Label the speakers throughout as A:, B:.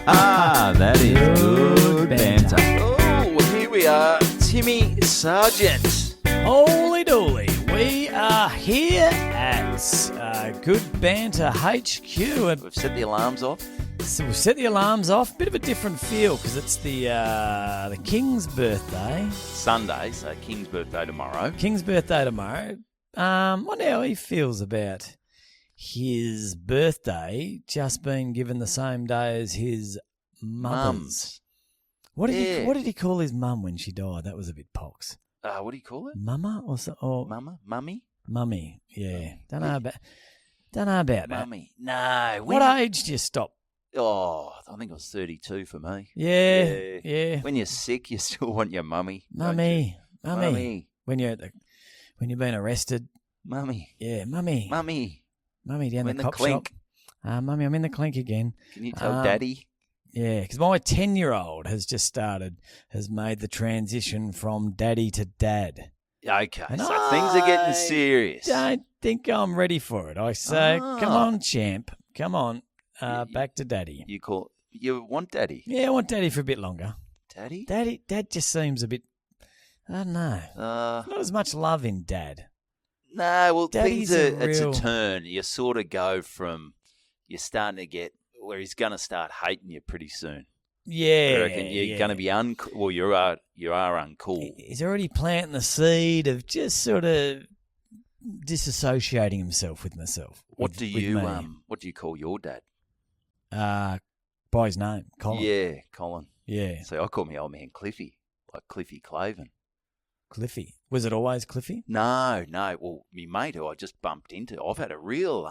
A: That is good banter.
B: Oh, here we are, Timmy Sargent.
C: Holy dooly, we are here at Good Banter HQ. And
B: We've set the alarms off.
C: so we've set the alarms off. Bit of a different feel because it's the King's birthday.
B: Sunday, so King's birthday tomorrow.
C: King's birthday tomorrow. Wonder how he feels about his birthday just being given the same day as his mum's. What did he call his mum when she died? That was a bit pox.
B: What do you call it?
C: Mama or
B: Mama? Mummy?
C: Mummy? Yeah, don't know about that.
B: Mummy. No.
C: What age do you stop?
B: Oh, I think it was 32 for me.
C: Yeah.
B: When you're sick, you still want your mummy.
C: Mummy.
B: Mummy.
C: When you've been arrested.
B: Mummy.
C: Yeah, mummy.
B: Mummy.
C: Mummy down
B: I'm in
C: the
B: the
C: cop
B: clink.
C: shop. Mummy, I'm in the clink again.
B: Can you tell Daddy?
C: Yeah, because my 10-year-old has made the transition from daddy to dad.
B: Okay,
C: And
B: so things are getting
C: I
B: serious.
C: Don't think I'm ready for it. I say, come on, champ. Come on. Back to daddy.
B: You want Daddy?
C: Yeah, I want daddy for a bit longer.
B: Daddy?
C: Dad just seems a bit, I don't know. Not as much love in dad.
B: No, well,
C: Daddy's
B: it's
C: a
B: a turn. You sort of go from, you're starting to get where he's going to start hating you pretty soon.
C: Yeah.
B: I reckon you're going to be uncool. Well, you are uncool.
C: He's already planting the seed of just sort of disassociating himself with myself.
B: What
C: with
B: do you call your dad?
C: By his name, Colin.
B: Yeah, Colin.
C: Yeah.
B: So I call my old man Cliffy, like Cliffy Claven.
C: Cliffy. Was it always Cliffy?
B: No. Well, me mate who I just bumped into, I've had a real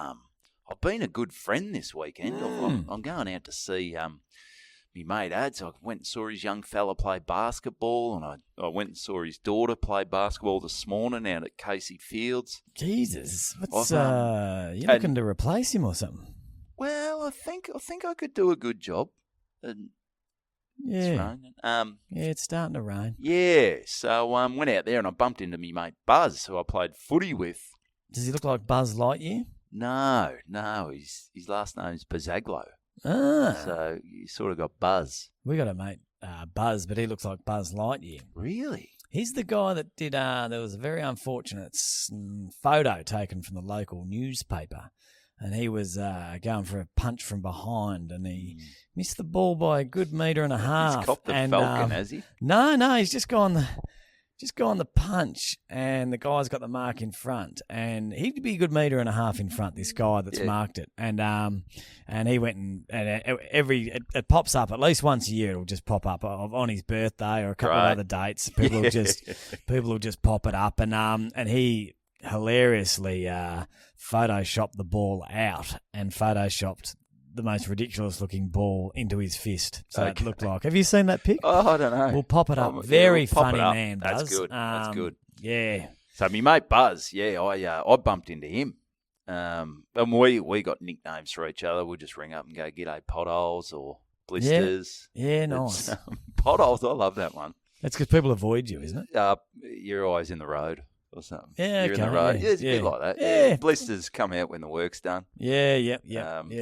B: I've been a good friend this weekend. I'm going out to see me mate Ad. So I went and saw his young fella play basketball, and I went and saw his daughter play basketball this morning out at Casey Fields.
C: Jesus. What's you looking to replace him or something?
B: Well, I think I could do a good job. And
C: Yeah.
B: it's raining.
C: Yeah, it's starting to rain.
B: Yeah. So went out there and I bumped into me mate Buzz, who I played footy with.
C: Does he look like Buzz Lightyear?
B: No. His last name's Pizzaglo.
C: Ah.
B: So you sort of got Buzz.
C: We got a mate, Buzz, but he looks like Buzz Lightyear.
B: Really?
C: He's the guy that did, there was a very unfortunate photo taken from the local newspaper, and he was going for a punch from behind, and he missed the ball by a good metre and a half.
B: He's copped the Falcon, has he?
C: No, he's just gone the punch, and the guy's got the mark in front, and he'd be a good metre and a half in front. This guy that's marked it, and he went and it pops up at least once a year. It'll just pop up on his birthday or a couple of other dates. People will just pop it up, and he hilariously photoshopped the ball out and photoshopped the most ridiculous looking ball into his fist. So it looked like. Have you seen that pic?
B: Oh, I don't know.
C: We'll pop it up. Very
B: we'll pop
C: funny
B: it up.
C: man,
B: That's
C: Buzz.
B: good. That's good.
C: Yeah.
B: So my mate Buzz, I bumped into him. And we got nicknames for each other. We'll just ring up and go, "G'day, potholes," or blisters.
C: Yeah, nice.
B: Potholes, I love that one.
C: That's because people avoid you, isn't it?
B: You're always in the road or something.
C: Yeah,
B: You're
C: okay,
B: in the road.
C: yeah,
B: It's a bit like that.
C: Yeah.
B: Blisters come out when the work's done.
C: Yeah.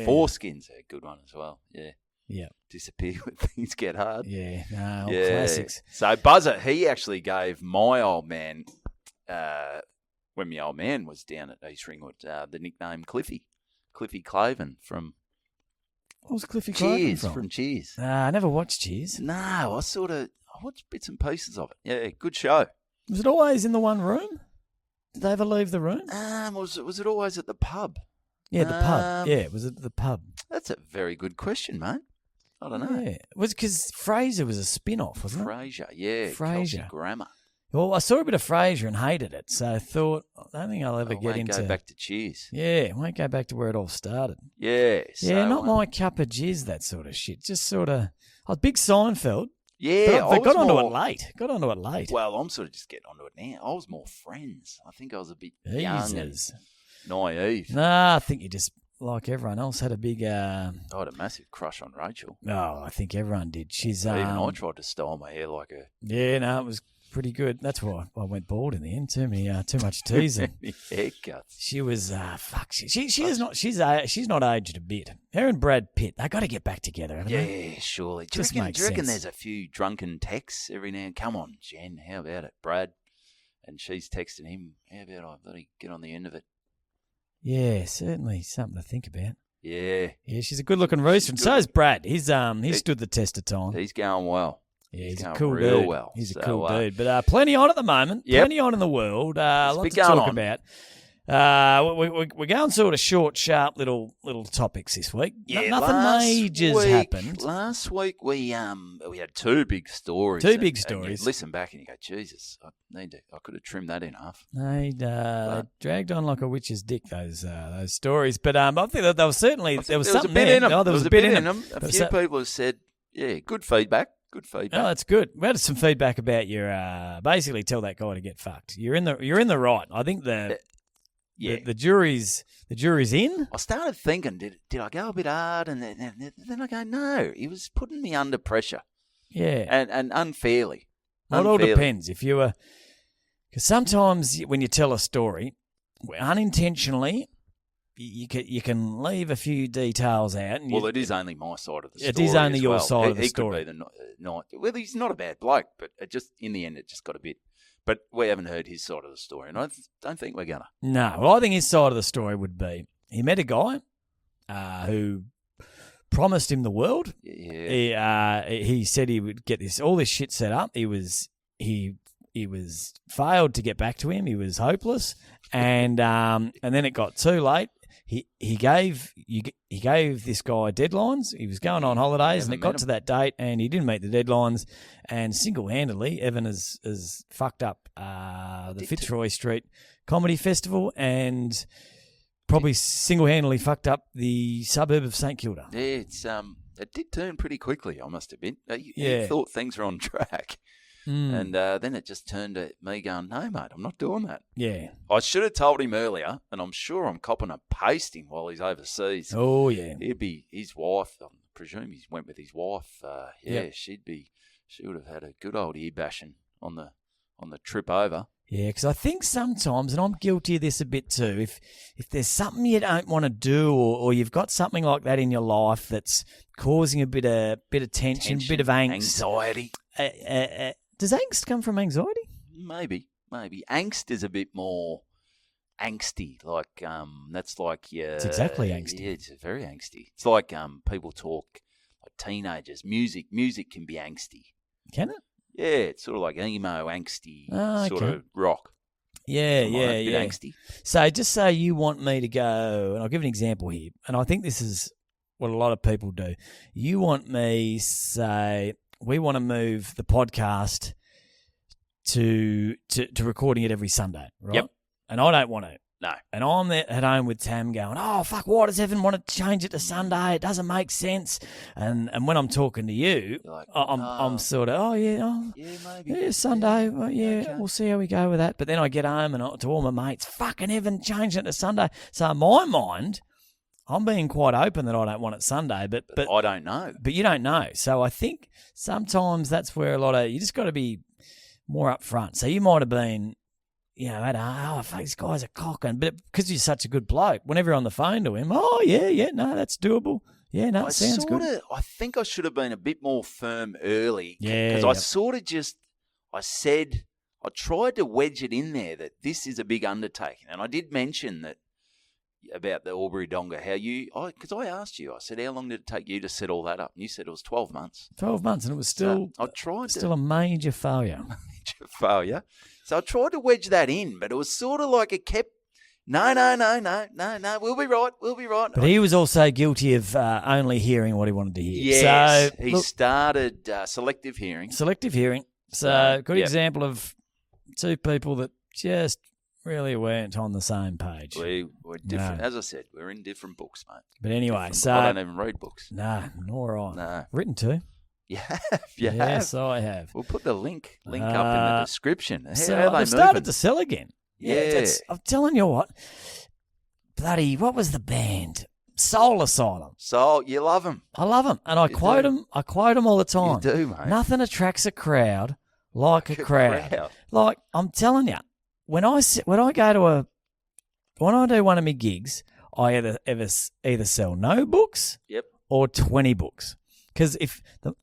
B: Foreskin's a good one as well. Yeah.
C: Yeah.
B: Disappear when things get hard.
C: Yeah. No, all classics.
B: So Buzzer, he actually gave my old man, when my old man was down at East Ringwood, the nickname Cliffy Claven from
C: What was Cliffy
B: Cheers.
C: Claven
B: From Cheers.
C: I never watched Cheers.
B: No, I watched bits and pieces of it. Yeah, good show.
C: Was it always in the one room? Did they ever leave the room?
B: Was it always at the pub?
C: Yeah, the pub. Yeah, was it the pub?
B: That's a very good question, mate. I don't know.
C: Yeah. Was it because Frasier was a spin-off, wasn't it?
B: Frasier, yeah.
C: Frasier.
B: Kelsey Grammer.
C: Well, I saw a bit of Frasier and hated it, so I thought, I don't think I'll ever get into...
B: go back to Cheers.
C: Yeah, I won't go back to where it all started.
B: Yeah. So,
C: Yeah, not my cup of jizz, that sort of shit. Just sort of... I was big Seinfeld.
B: Yeah,
C: But I got onto it late.
B: Well, I'm sort of just getting onto it now. I was more Friends. I think I was a bit young and
C: Jesus.
B: naive.
C: Nah, I think you just, like everyone else, had a big...
B: I had a massive crush on Rachel.
C: Oh, I think everyone did. She's...
B: Even I tried to style my hair like her.
C: Yeah, no, it pretty good. That's why I went bald in the end. Too much teasing.
B: Haircuts.
C: She was fuck. She is not. She's not aged a bit. Her and Brad Pitt. They got to get back together. Haven't they?
B: Yeah, surely. Do
C: Just
B: you
C: makes
B: reckon
C: sense.
B: there's a few drunken texts every now and come on, Jen? How about it, Brad? And she's texting him. How about I bloody get on the end of it?
C: Yeah, certainly something to think about.
B: Yeah,
C: Yeah, she's a good-looking rooster, and so is Brad. He's stood the test of time.
B: he's going well.
C: Yeah, he's a
B: going
C: cool
B: real
C: dude.
B: well.
C: He's a
B: So,
C: cool dude. But plenty on at the moment.
B: Yep.
C: Plenty on in the world. Lots
B: been
C: to
B: going
C: talk
B: on.
C: about. We're going sort of short, sharp little topics this week.
B: Yeah,
C: Nothing majors happened.
B: Last week we had two big stories.
C: Two big
B: and
C: stories.
B: you listen back and you go, Jesus, I could have trimmed that in half.
C: They dragged on like a witch's dick, those stories. But I think that there was certainly there was something
B: a bit
C: there.
B: in them.
C: Oh, there was a bit in them.
B: A few people have said, yeah, good feedback. Good feedback.
C: Oh, that's good. We had some feedback about your basically tell that guy to get fucked. You're in the right. I think the jury's in.
B: I started thinking, did I go a bit hard? And then I go, no, he was putting me under pressure.
C: Yeah.
B: And unfairly.
C: Well, it all depends. If you were, because sometimes when you tell a story, unintentionally, you can leave a few details out. And
B: it is only my side of the story.
C: It is only
B: as
C: your
B: well.
C: side of the
B: he
C: story.
B: He could be well, he's not a bad bloke, but in the end, it just got a bit. But we haven't heard his side of the story, and I don't think we're gonna.
C: No, well, I think his side of the story would be he met a guy who promised him the world.
B: Yeah.
C: He said he would get all this shit set up. He was failed to get back to him. He was hopeless, and then it got too late. He gave this guy deadlines. He was going on holidays, and it got to that date, and he didn't meet the deadlines. And single-handedly, Evan has fucked up the Fitzroy Street Comedy Festival, and probably single-handedly fucked up the suburb of St Kilda.
B: Yeah, it did turn pretty quickly, I must admit. You thought things were on track. And then it just turned to me going, no, mate, I'm not doing that.
C: Yeah.
B: I should have told him earlier, and I'm sure I'm copping a pasting while he's overseas.
C: Oh, yeah.
B: He'd be his wife. I presume he went with his wife.
C: Yep.
B: She would have had a good old ear bashing on the trip over.
C: Yeah, because I think sometimes, and I'm guilty of this a bit too, if there's something you don't want to do, or you've got something like that in your life that's causing a bit of tension, bit of angst,
B: anxiety.
C: Does angst come from anxiety?
B: Maybe. Angst is a bit more angsty. Like that's like
C: It's exactly angsty.
B: Yeah, it's very angsty. It's like people talk like teenagers. Music can be angsty.
C: Can it?
B: Yeah, it's sort of like emo, angsty sort
C: okay.
B: of rock.
C: Yeah,
B: Something like that, a bit angsty.
C: So just say you want me to go, and I'll give an example here, and I think this is what a lot of people do. You want me, say, we want to move the podcast to recording it every Sunday, right?
B: Yep.
C: And I don't want to.
B: No.
C: And I'm there at home with Tam going, oh, fuck, why does Evan want to change it to Sunday? It doesn't make sense. And when I'm talking to you,
B: Like,
C: I'm sort of,
B: maybe.
C: Sunday, well,
B: okay.
C: We'll see how we go with that. But then I get home and to all my mates, fucking Evan changed it to Sunday. So in my mind, I'm being quite open that I don't want it Sunday, but
B: I don't know.
C: But you don't know. So I think sometimes that's where you just got to be more upfront. So you might have been, fuck, this guy's a cock. But because you're such a good bloke, whenever you're on the phone to him, no, that's doable. Yeah, no, it sounds good.
B: I think I should have been a bit more firm early.
C: Yeah.
B: Because I sort of I tried to wedge it in there that this is a big undertaking. And I did mention that about the Albury Donga, because I asked you, I said, how long did it take you to set all that up? And you said it was 12 months.
C: 12 months, and it was still a major failure.
B: Major failure. So I tried to wedge that in, but it was sort of like it kept, no, we'll be right.
C: But he was also guilty of only hearing what he wanted to hear.
B: Yes,
C: so,
B: he started selective hearing.
C: So, good example of two people that just really weren't on the same page.
B: We're different. No. As I said, we're in different books, mate.
C: But anyway,
B: so I don't even read books.
C: No, nor I.
B: No.
C: Written to.
B: You have.
C: Yes, I have.
B: We'll put the link up in the description.
C: They've started to sell again.
B: Yeah.
C: I'm telling you what. Bloody, what was the band? Soul Asylum.
B: You love them.
C: I love them, and I quote them all the time.
B: You do, mate.
C: Nothing attracts a crowd like a crowd. Like, I'm telling you, when I do one of my gigs, I either sell no books or 20 books. Because the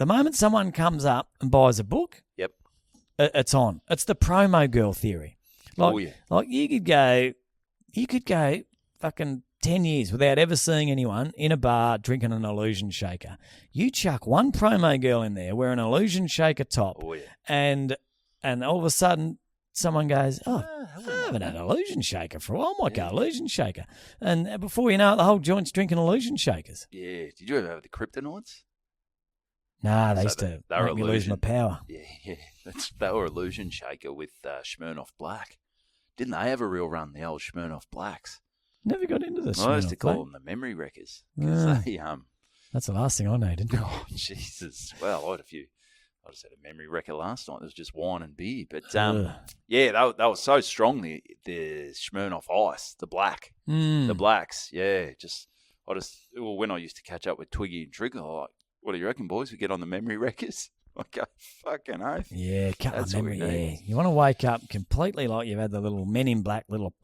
C: moment someone comes up and buys a book, it's on. It's the promo girl theory. Like you could go fucking 10 years without ever seeing anyone in a bar drinking an illusion shaker. You chuck one promo girl in there wearing an illusion shaker top, and all of a sudden someone goes, I haven't had an illusion shaker for a while. I might go illusion shaker. And before you know it, the whole joint's drinking illusion shakers.
B: Yeah. Did you ever have the kryptonauts?
C: Nah, they used to make me lose my power.
B: Yeah. They were illusion shaker with Smirnoff Black. Didn't they have a real run, the old Smirnoff Blacks?
C: Never got into this.
B: I used to call them the memory wreckers. That's
C: the last thing I needed.
B: Oh, Jesus. Well, I just had a memory wrecker last night. It was just wine and beer. But, they were so strong, the Smirnoff Ice, the black. The blacks, when I used to catch up with Twiggy and Trigger, like, what do you reckon, boys? We get on the memory wreckers? I go, fucking oath.
C: Yeah, cut my memory. Yeah. You want to wake up completely like you've had the little Men in Black little...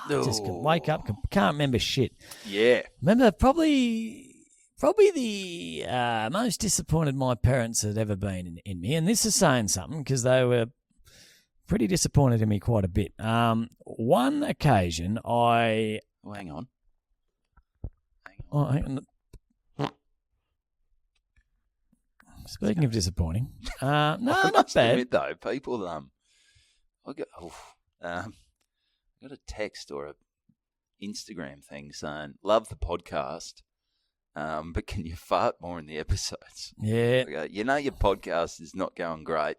C: just wake up, can't remember shit.
B: Yeah.
C: Remember, probably the most disappointed my parents had ever been in me, and this is saying something because they were pretty disappointed in me quite a bit. One occasion,
B: hang on.
C: Oh, hang on. Speaking of disappointing, no, not bad.
B: Admit, though, people, I got a text or a Instagram thing saying, "Love the podcast, but can you fart more in the episodes?"
C: Yeah,
B: I go, your podcast is not going great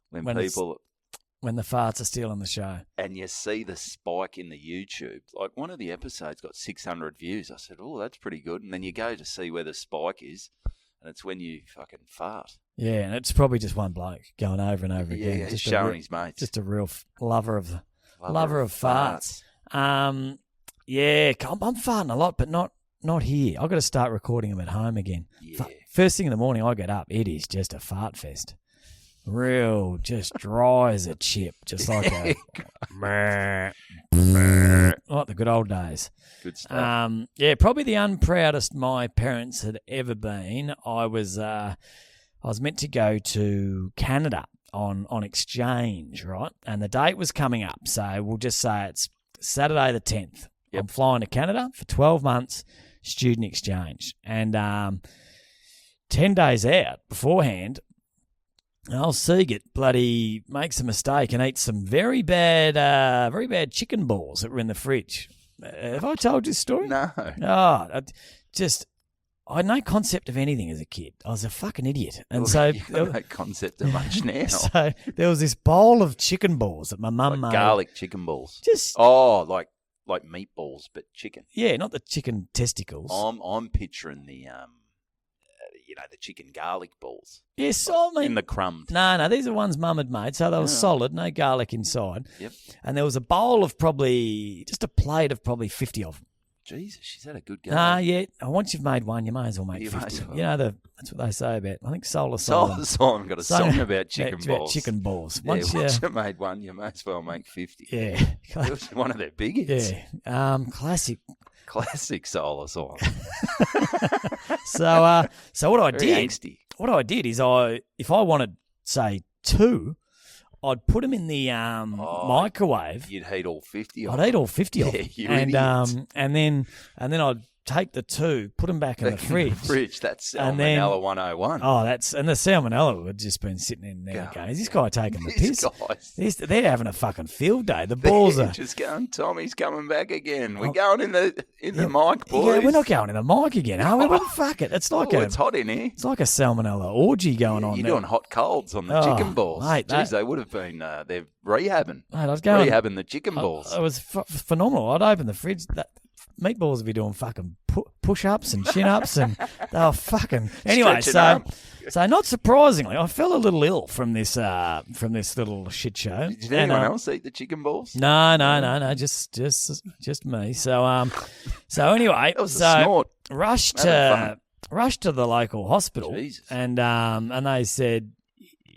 B: when the
C: farts are stealing the show,
B: and you see the spike in the YouTube. Like one of the episodes got 600 views. I said, "Oh, that's pretty good." And then you go to see where the spike is. And it's when you fucking fart.
C: Yeah, and it's probably just one bloke going over and over again.
B: Yeah, just showing his mates.
C: Just a real lover of farts. I'm farting a lot, but not here. I've got to start recording them at home again.
B: Yeah.
C: First thing in the morning, I get up. It is just a fart fest. Real, just dry as a chip, just like a like the good old days.
B: Good stuff.
C: Probably the unproudest my parents had ever been. I was meant to go to Canada on exchange, right? And the date was coming up, so we'll just say it's Saturday the 10th. Yep. I'm flying to Canada for 12 months student exchange, and 10 days out beforehand, old Siegert bloody makes a mistake and eats some very bad chicken balls that were in the fridge. Have I told you this story?
B: No.
C: Oh, I had no concept of anything as a kid. I was a fucking idiot. And so
B: you got no concept of much now.
C: So there was this bowl of chicken balls that my mum made.
B: Garlic chicken balls. Like meatballs, but chicken.
C: Yeah, not the chicken testicles.
B: I'm picturing the the chicken garlic balls.
C: Yes,
B: in the crumbed.
C: No, these are ones Mum had made, so they were solid, no garlic inside.
B: Yep.
C: And there was a bowl of just a plate of probably 50 of them.
B: Jesus, she's had a good go.
C: Once you've made one, you may as well make 50. That's what they say about, I think Solar
B: Solar Solemn got a song about chicken balls.
C: About chicken balls.
B: Once you made one, you may as well make 50.
C: Yeah.
B: It was one of their big hits.
C: Yeah. Classic
B: Solar Solemn.
C: So what I
B: Very
C: did,
B: angsty.
C: is if I wanted, say, 2, I'd put them in the microwave.
B: You'd heat all 50 of
C: I'd
B: them.
C: eat all 50 of them.
B: You're idiots.
C: And then I'd take the 2, put them back in the fridge.
B: That's Salmonella 101.
C: And the Salmonella had just been sitting in there going, is this guy taking the piss? They're having a fucking field day. The balls are
B: just going, Tommy's coming back again. We're going in the mic, boys.
C: Yeah, we're not going in the mic again, are we? Well, fuck it. It's like
B: it's hot in here.
C: It's like a Salmonella orgy going on.
B: You're doing hot colds on the chicken balls.
C: Mate,
B: Jeez, they would have been, they're rehabbing.
C: Mate, I was going
B: rehabbing the chicken balls.
C: It was phenomenal. I'd open the fridge. Meatballs would be doing fucking push-ups and chin-ups, and they were fucking... Anyway, so not surprisingly, I fell a little ill from this little shit show.
B: Did anyone else eat the chicken balls?
C: No, just me. So anyway,
B: that was a snort.
C: Rushed to the local hospital,
B: Jesus.
C: and they said,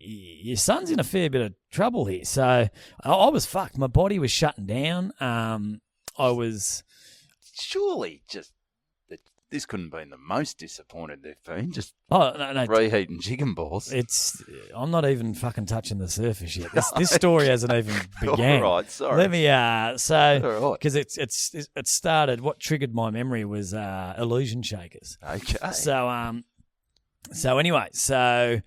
C: your son's in a fair bit of trouble here. So I was fucked. My body was shutting down. I was...
B: Surely just... This couldn't have been the most disappointed they've been. Just
C: no,
B: reheating chicken balls.
C: I'm not even fucking touching the surface yet. This story hasn't even began.
B: All right, sorry.
C: Let me because it started. What triggered my memory was illusion shakers.
B: Okay.
C: So anyway, so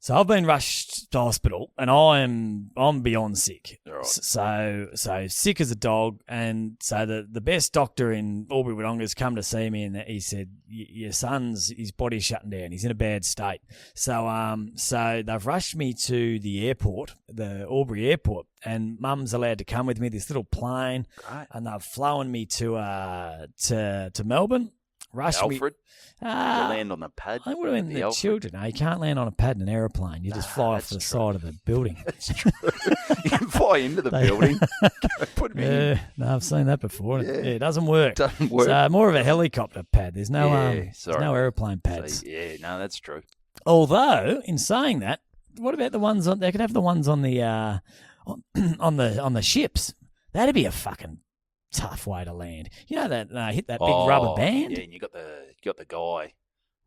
C: I've been rushed to hospital, and I'm beyond sick.
B: Right.
C: So sick as a dog, and so the best doctor in Albury Wodonga's come to see me, and he said, "Your son's his body's shutting down. He's in a bad state." So they've rushed me to the airport, the Albury airport, and Mum's allowed to come with me, this little plane,
B: Great.
C: and they've flown me to Melbourne. Rushed
B: Alfred?
C: me.
B: You land on the pad?
C: I would have been the children. No, you can't land on a pad in an aeroplane. You just fly off the side of the building.
B: That's true. You can fly into the building. Put me in.
C: No, I've seen that before. Yeah, it doesn't work.
B: Doesn't work.
C: So more of a helicopter pad. There's no there's no aeroplane pads.
B: So, yeah, no, that's true.
C: Although, in saying that, what about the ones on? They could have the ones on the on the ships. That'd be a fucking tough way to land. You know that hit that big rubber band.
B: Yeah, and you got the guy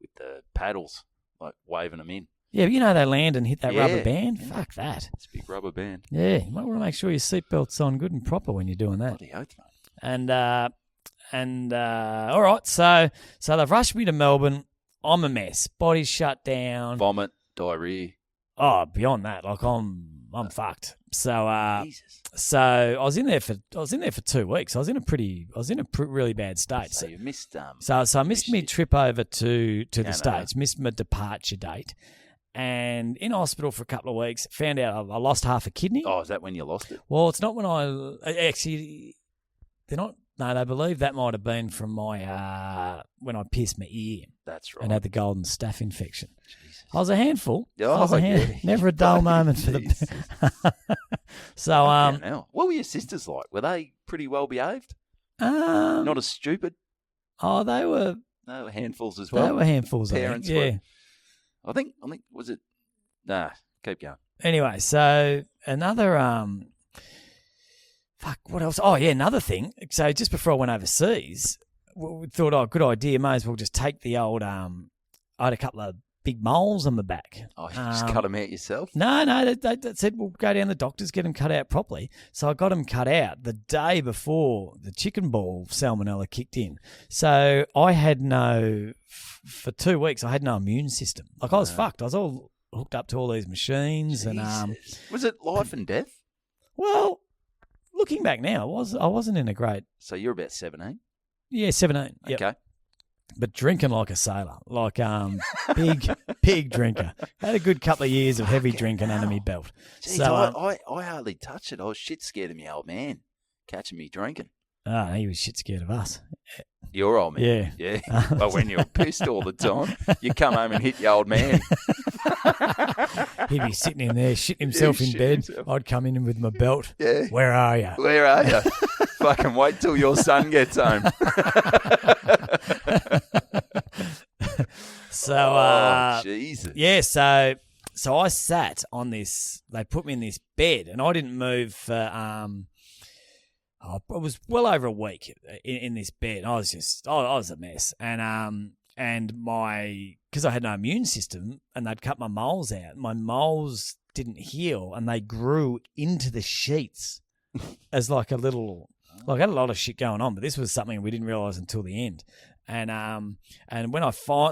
B: with the paddles like waving them in.
C: Yeah, but you know they land and hit that rubber band. Yeah. Fuck that.
B: It's a big rubber band.
C: Yeah, you might want to make sure your seatbelt's on good and proper when you're doing that.
B: Bloody oath, mate.
C: And all right, so they've rushed me to Melbourne. I'm a mess. Body's shut down.
B: Vomit, diarrhea.
C: Oh, beyond that, like I'm fucked. So
B: Jesus.
C: So I was in there for 2 weeks. I was in a really bad state.
B: So you missed
C: So I missed my trip over to the States. Missed my departure date, and in hospital for a couple of weeks. Found out I lost half a kidney.
B: Oh, is that when you lost it?
C: Well, it's not when they're not. No, they believe that might have been from my when I pierced my ear.
B: That's right.
C: And had the golden staph infection.
B: Jesus.
C: I was a handful.
B: Oh, yeah.
C: Never a dull moment for the. So
B: what were your sisters like? Were they pretty well behaved? Not as stupid.
C: Oh, they were
B: handfuls as well.
C: They were handfuls.
B: Parents
C: were.
B: I think was it? Nah, keep going.
C: Anyway, so another fuck. What else? Oh yeah, another thing. So just before I went overseas, we thought, good idea. May as well just take the old. I had a couple of big moles on my back.
B: Oh, you just cut them out yourself?
C: No, they said we'll go down the doctors, get them cut out properly. So I got them cut out the day before the chicken ball salmonella kicked in. So I had for 2 weeks, I had no immune system. Like I was fucked. I was all hooked up to all these machines.
B: Jesus.
C: And
B: was it life and death?
C: Well, looking back now, I wasn't in a great.
B: So you're about 17?
C: Yeah, 17. Yep.
B: Okay.
C: But drinking like a sailor, like big drinker. Had a good couple of years of heavy drinking under my belt.
B: Jeez,
C: so
B: I hardly touched it. I was shit scared of my old man catching me drinking.
C: Oh, he was shit scared of us.
B: Your old man?
C: Yeah.
B: Well, when you're pissed all the time, you come home and hit your old man.
C: He'd be sitting in there, shitting himself in bed. I'd come in with my belt.
B: Yeah.
C: Where are you?
B: Where are you? Fucking wait till your son gets home.
C: So,
B: Jesus.
C: Yeah, so I sat on this, they put me in this bed, and I didn't move for, it was well over a week in this bed. I was a mess. And because I had no immune system and they'd cut my moles out, my moles didn't heal and they grew into the sheets as like a little, like I had a lot of shit going on, but this was something we didn't realise until the end. And when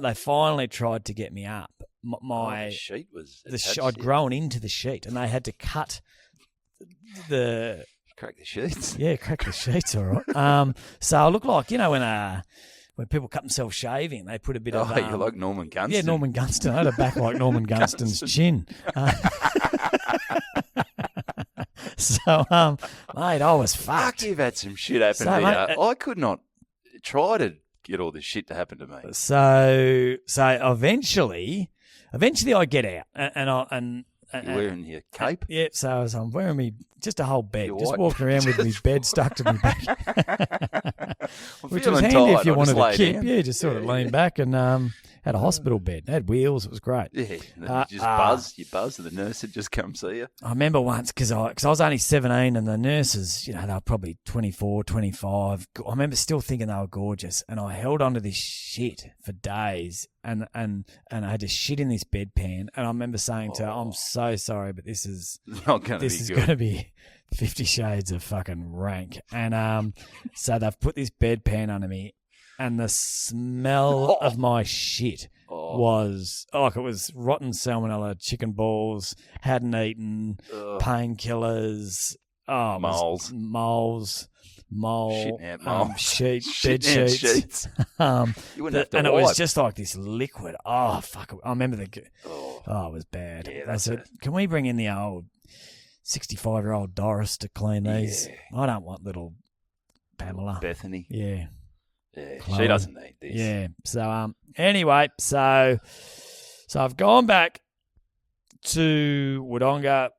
C: they finally tried to get me up, my
B: the sheet was
C: I'd grown into the sheet, and they had to cut the
B: crack the sheets.
C: Yeah, crack the sheets. All right. So I look like when people cut themselves shaving, they put a bit of.
B: Oh, you're like Norman Gunston.
C: Yeah, Norman Gunston. I had a back like Norman Gunston's chin. So, mate, I was fucked.
B: Fuck, you've had some shit happen to you. I could not try to get all this shit to happen to me.
C: So eventually I get out, and
B: you're wearing your cape?
C: Yeah, so I'm wearing just a whole bed, just walking around with my bed stuck to my back. Which was handy if you wanted to keep. Yeah, just sort of lean back and had a hospital bed. It had wheels. It was great.
B: Yeah, you buzz, and the nurse would just come see you.
C: I remember once because I was only 17 and the nurses, they were probably 24, 25. I remember still thinking they were gorgeous, and I held onto this shit for days, and I had to shit in this bedpan. And I remember saying to her, "I'm so sorry, but this is
B: not going to be
C: This is
B: good.
C: going to be 50 Shades of fucking rank." And so they've put this bedpan under me, and the smell of my shit was like it was rotten salmonella, chicken balls, hadn't eaten, painkillers,
B: moles,
C: mole,
B: shit out,
C: bed sheets.
B: You wouldn't have to
C: and
B: wipe.
C: it was just like this liquid. Oh fuck! I remember it was bad.
B: Yeah,
C: They said, "Can we bring in the old 65-year-old Doris to clean these?"
B: Yeah.
C: I don't want little Pamela.
B: Bethany.
C: Yeah.
B: Yeah,
C: Chloe.
B: she doesn't need this.
C: Yeah. So anyway, so I've gone back to Wodonga.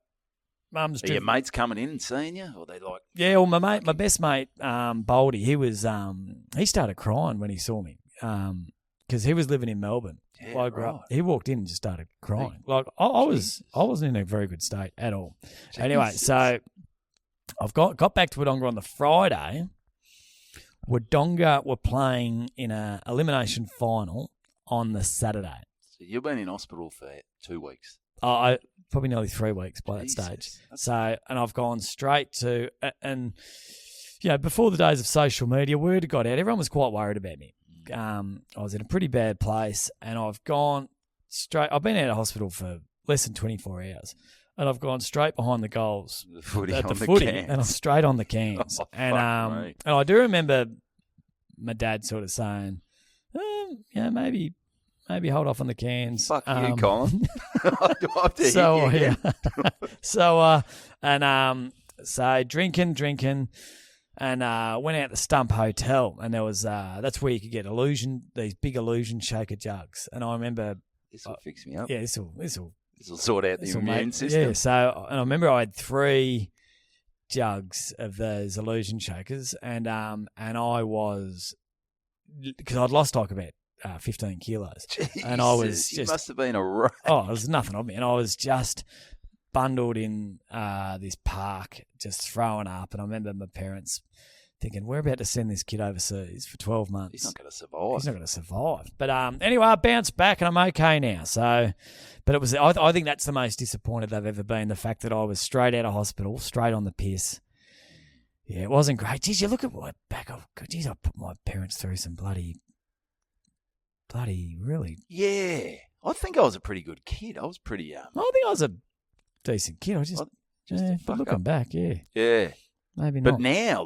C: Mum's
B: Are your mates coming in and seeing you? Or they like...
C: Yeah, well, my best mate, Baldy, he started crying when he saw me because he was living in Melbourne.
B: Yeah, right.
C: He walked in and just started crying. I wasn't in a very good state at all.
B: Jesus.
C: Anyway, so I've got back to Wodonga on the Friday. Wodonga were playing in a elimination final on the Saturday.
B: So you've been in hospital for 2 weeks.
C: I probably nearly 3 weeks by that
B: Jesus.
C: stage. So, and I've gone straight to, and before the days of social media, word had got out. Everyone was quite worried about me. I was in a pretty bad place, and I've gone straight. I've been out of hospital for less than 24 hours, and I've gone straight behind the goals
B: The footy
C: at
B: on
C: the
B: the
C: footy,
B: cans.
C: and I'm straight on the cans.
B: Oh,
C: and
B: fuck me.
C: I do remember my dad sort of saying, maybe hold off on the cans.
B: Fuck you, Colin.
C: So drinking, and went out the Stump Hotel, and there was that's where you could get these big illusion shaker jugs. And I remember
B: This will fix me up.
C: yeah, this will
B: Sort out the immune system.
C: Yeah, so and I remember I had 3 jugs of those illusion shakers, and I was, because I'd lost like about 15 kilos, and I was
B: You
C: just
B: must have been a rock.
C: it was nothing on me, and I was just bundled in this park, just throwing up. And I remember my parents thinking, we're about to send this kid overseas for 12 months.
B: He's not going to survive.
C: But anyway, I bounced back and I'm okay now. So, but it was, I think that's the most disappointed they've ever been, the fact that I was straight out of hospital, straight on the piss. Yeah, it wasn't great. Geez, you look at my back. Geez, I put my parents through some bloody, really.
B: Yeah. I think I was a pretty good kid. I was pretty...
C: I think I was a decent kid. I just
B: a fuck
C: looking
B: up.
C: back, yeah.
B: Yeah.
C: Maybe not.
B: But now,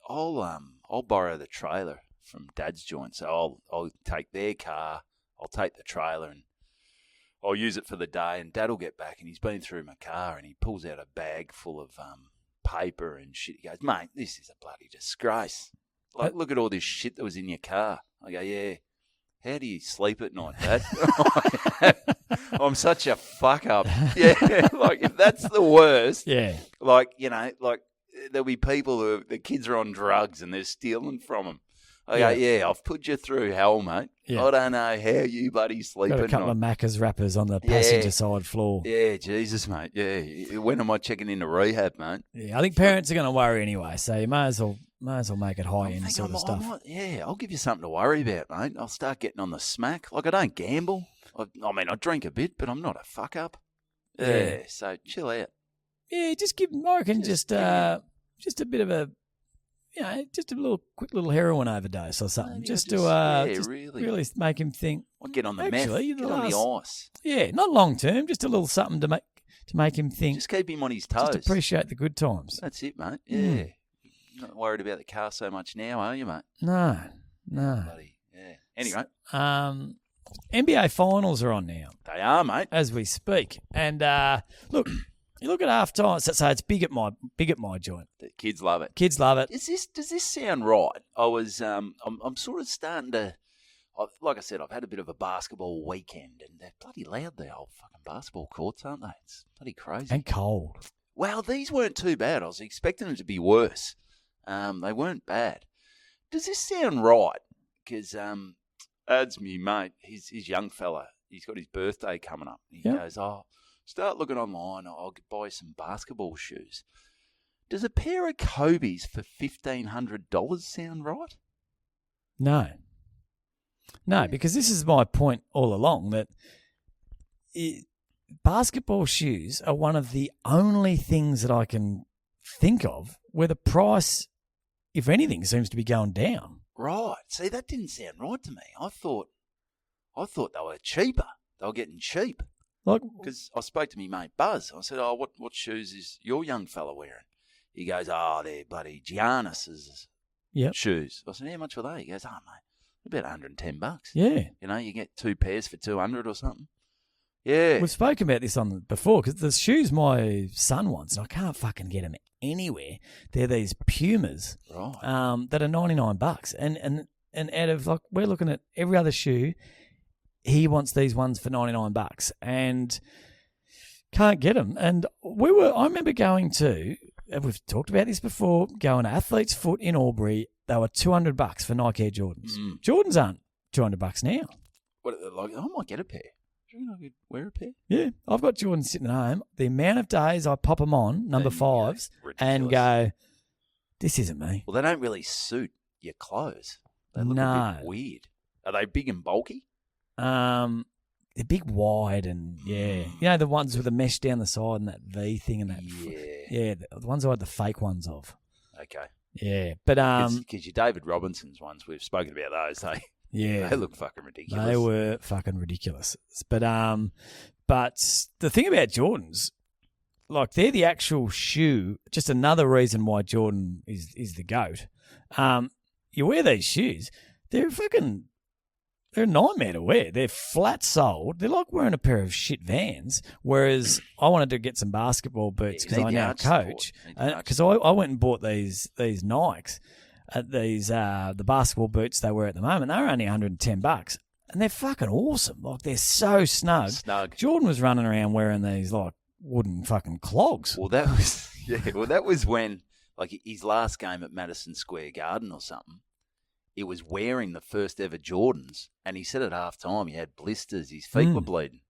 B: I'll borrow the trailer from Dad's joint. So I'll take their car, I'll take the trailer, and I'll use it for the day. And Dad'll get back, and he's been through my car, and he pulls out a bag full of paper and shit. He goes, "Mate, this is a bloody disgrace. Like, look at all this shit that was in your car." I go, "Yeah. How do you sleep at night, Dad?" I'm such a fuck up. Yeah, like if that's the worst.
C: Yeah.
B: Like, there'll be people the kids are on drugs and they're stealing from them. I go, yeah, I've put you through hell, mate.
C: Yeah.
B: I don't know how you bloody sleep
C: Got a
B: at
C: couple
B: night.
C: of Macca's wrappers on the passenger side floor.
B: Yeah, Jesus, mate. Yeah. When am I checking into rehab, mate?
C: Yeah, I think parents are going to worry anyway, so you may as well make it high end sort of stuff.
B: I'll give you something to worry about, mate. I'll start getting on the smack. Like, I don't gamble. I drink a bit, but I'm not a fuck up. Yeah, so chill out.
C: Yeah, just give them, I reckon, just a bit of a, just a quick little heroin overdose or something,
B: Maybe
C: just really make him think.
B: I'll get on the
C: Actually,
B: meth, get on the ice.
C: Yeah, not long term, just a little something to make him think.
B: Just keep him on his toes.
C: Just appreciate the good times.
B: That's it, mate. Yeah. Not worried about the car so much now, are you, mate?
C: No.
B: Bloody, yeah. Anyway.
C: NBA finals are on now.
B: They are, mate.
C: As we speak. And look, you look at half time, so it's big at my joint.
B: The kids love it.
C: Kids love it.
B: Does this sound right? I was I'm sort of starting to, like I said, I've had a bit of a basketball weekend, and they're bloody loud, the old fucking basketball courts, aren't they? It's bloody crazy.
C: And cold.
B: Well, these weren't too bad. I was expecting them to be worse. They weren't bad. Does this sound right? Because adds me mate, his young fella, he's got his birthday coming up. He goes, start looking online. I'll buy some basketball shoes. Does a pair of Kobe's for $1,500 sound right?
C: No, because this is my point all along, that basketball shoes are one of the only things that I can think of where the price, if anything, seems to be going down.
B: Right. See, that didn't sound right to me. I thought they were cheaper. They were getting cheap. Because I spoke to me mate Buzz. I said, what shoes is your young fella wearing? He goes, they're bloody Giannis's shoes. I said, how much were they? He goes, mate, about $110.
C: Yeah.
B: You know, you get 2 pairs for $200 or something. Yeah.
C: We've spoken about this on before, because the shoes my son wants, and I can't fucking get them anywhere. They're these Pumas,
B: right?
C: That are $99, and out of we're looking at every other shoe, he wants these ones for $99, and can't get them. And I remember going to, and we've talked about this before, going to Athlete's Foot in Albury. They were $200 for Nike Air Jordans. Jordans aren't $200 now.
B: What are they like? I might get a pair. Do you think I could wear a pair?
C: Yeah, I've got Jordans sitting at home. The amount of days I pop them on, number 5s, and go, this isn't me.
B: Well, they don't really suit your clothes. They look a bit weird. Are they big and bulky?
C: They're big, wide, and you know the ones with the mesh down the side and that V thing and that. The ones I had the fake ones of.
B: Okay.
C: Yeah, but
B: because your David Robinson's ones, we've spoken about those. They look fucking ridiculous.
C: They were fucking ridiculous. But the thing about Jordans, they're the actual shoe. Just another reason why Jordan is the GOAT. You wear these shoes, they're a nightmare to wear. They're flat soled. They're like wearing a pair of shit Vans. Whereas I wanted to get some basketball boots because I now coach. Because I went and bought these Nikes. The basketball boots they wear at the moment, they were only $110, and they're fucking awesome. They're so snug. Jordan was running around wearing these wooden fucking clogs.
B: Well, that was when his last game at Madison Square Garden or something. He was wearing the first ever Jordans, and he said at half time he had blisters. His feet were bleeding.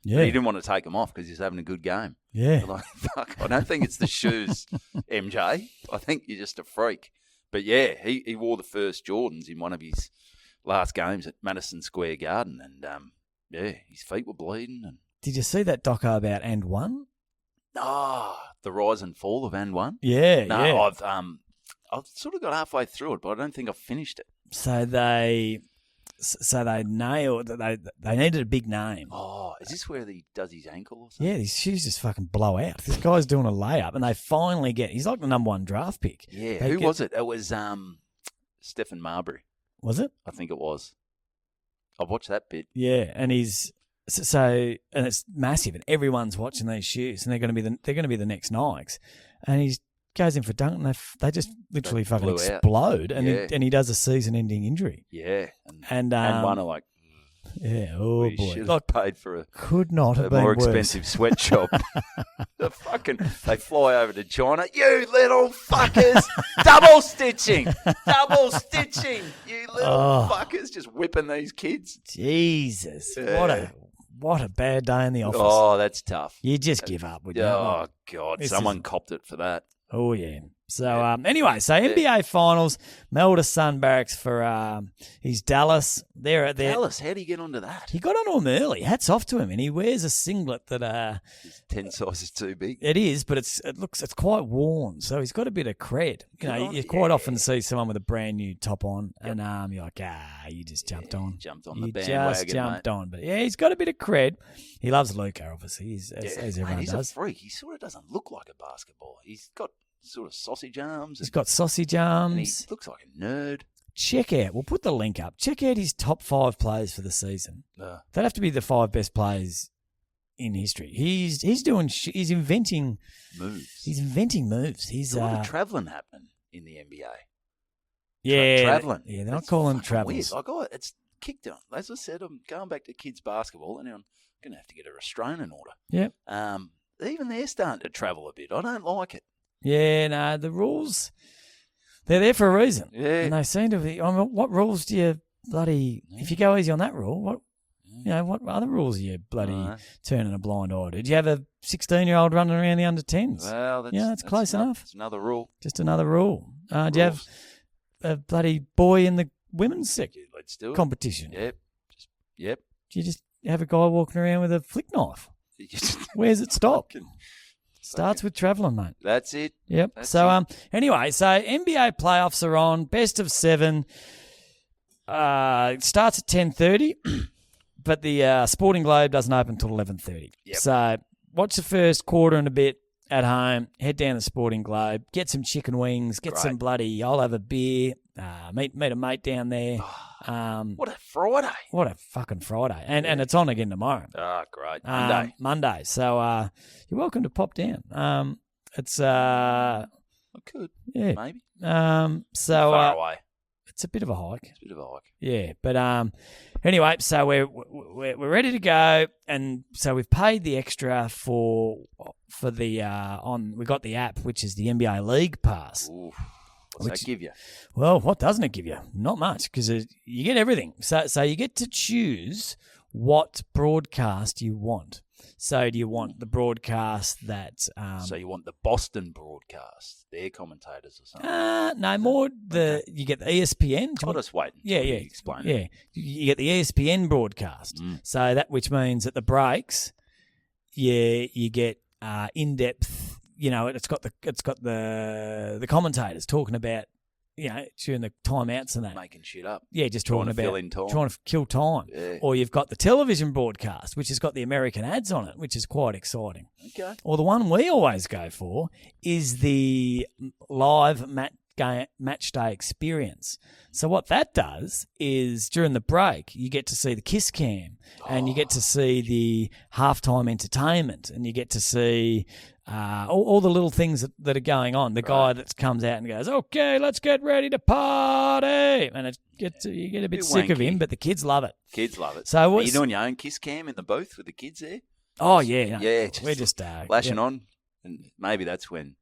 B: Yeah, but he didn't want to take them off because he was having a good game.
C: Yeah,
B: fuck, I don't think it's the shoes, MJ. I think you're just a freak. But yeah, he wore the first Jordans in one of his last games at Madison Square Garden, and his feet were bleeding. And
C: did you see that doco about And One?
B: The rise and fall of And One.
C: Yeah,
B: I've sort of got halfway through it, but I don't think I've finished it.
C: So they nailed. They needed a big name.
B: Oh, is this where he does his ankle or something?
C: Yeah, these shoes just fucking blow out. This guy's doing a layup, and they finally get. He's like the number 1 draft pick.
B: Yeah, who was it? It was Stephen Marbury.
C: Was it?
B: I think it was. I've watched that bit.
C: Yeah, and he's and it's massive, and everyone's watching these shoes, and they're going to be the next Nikes, and he goes in for dunk, and they just literally fucking explode, and he does a season-ending injury.
B: Yeah, and one are like.
C: Yeah, oh
B: we
C: boy!
B: Should have paid for a
C: more
B: expensive sweatshop. They fly over to China. You little fuckers, double stitching, you little fuckers, just whipping these kids.
C: Jesus, what a bad day in the office.
B: Oh, that's tough.
C: You just give up, would you?
B: Oh God, someone copped it for that.
C: Oh yeah. So anyway, NBA Finals, Melda Sun Barracks for his Dallas. They're at there.
B: Dallas, how do you get onto that?
C: He got onto him early. Hats off to him, and he wears a singlet that
B: it's 10 sizes too big.
C: It is, but it's quite worn, so he's got a bit of cred. You quite often see someone with a brand new top on, and you're like, you just jumped on.
B: Jumped on the bandwagon,
C: just jumped on. But yeah, he's got a bit of cred. He loves Luka, obviously, as everyone
B: he's
C: does.
B: He's a freak. He sort of doesn't look like a basketballer. He's got sort of sausage arms.
C: He's got sausage arms.
B: And he looks like a nerd.
C: Check out. We'll put the link up. Check out his top 5 players for the season. They'd have to be the 5 best players in history. He's inventing
B: moves.
C: He's inventing moves. He's
B: a lot of travelling happening in the NBA.
C: Yeah,
B: travelling.
C: Yeah, they're not calling travels.
B: It's kicked on. As I said, I'm going back to kids basketball, and I'm going to have to get a restraining order.
C: Yeah.
B: Even they're starting to travel a bit. I don't like it.
C: Yeah, no, the rules, they're there for a reason.
B: Yeah.
C: And they seem to be, what rules do you bloody, if you go easy on that rule, what other rules are you bloody turning a blind eye to? Did you have a 16-year-old running around the under 10s?
B: Well,
C: that's close enough.
B: It's another rule.
C: Just another rule. Do you have a bloody boy in the women's
B: Let's do it.
C: competition?
B: Yep.
C: Do you just have a guy walking around with a flick knife? Where's it stop? Starts with travelling, mate.
B: That's it.
C: Yep. Anyway, so NBA playoffs are on. Best of 7. It starts at 10:30, but the Sporting Globe doesn't open until 11:30.
B: Yep.
C: So watch the first quarter and a bit at home. Head down the Sporting Globe. Get some chicken wings. Get some bloody. I'll have a beer. Meet a mate down there.
B: What a Friday!
C: What a fucking Friday! And it's on again tomorrow.
B: Oh, great.
C: Monday. So you're welcome to pop down. It's
B: I could.
C: Yeah.
B: Maybe.
C: So
B: far away.
C: It's a bit of a hike.
B: It's a bit of a hike.
C: Yeah, but anyway, so we're ready to go, and so we've paid the extra for the we got the app, which is the NBA League Pass.
B: Ooh. What's that give you?
C: Well, what doesn't it give you? Not much, because you get everything. So you get to choose what broadcast you want. So do you want the broadcast that...
B: so you want the Boston broadcast, their commentators or something?
C: No, more you get the ESPN.
B: I'll just wait.
C: Yeah.
B: Explain.
C: Yeah, you get the ESPN broadcast. So that, which means at the breaks, you get in-depth. It's got the commentators talking about, during the timeouts and that.
B: Making shit up.
C: Yeah, just talking about
B: fill in time.
C: trying to kill time.
B: Yeah.
C: Or you've got the television broadcast, which has got the American ads on it, which is quite exciting.
B: Okay.
C: Or the one we always go for is the live match day experience. So what that does is during the break, you get to see the kiss cam and you get to see the halftime entertainment and you get to see all the little things that are going on. The guy that comes out and goes, okay, let's get ready to party. And you get a bit sick of him, but the kids love it.
B: Kids love it.
C: So
B: are you doing your own kiss cam in the booth with the kids there?
C: Oh, yeah.
B: Yeah.
C: We're just
B: flashing on. And maybe that's when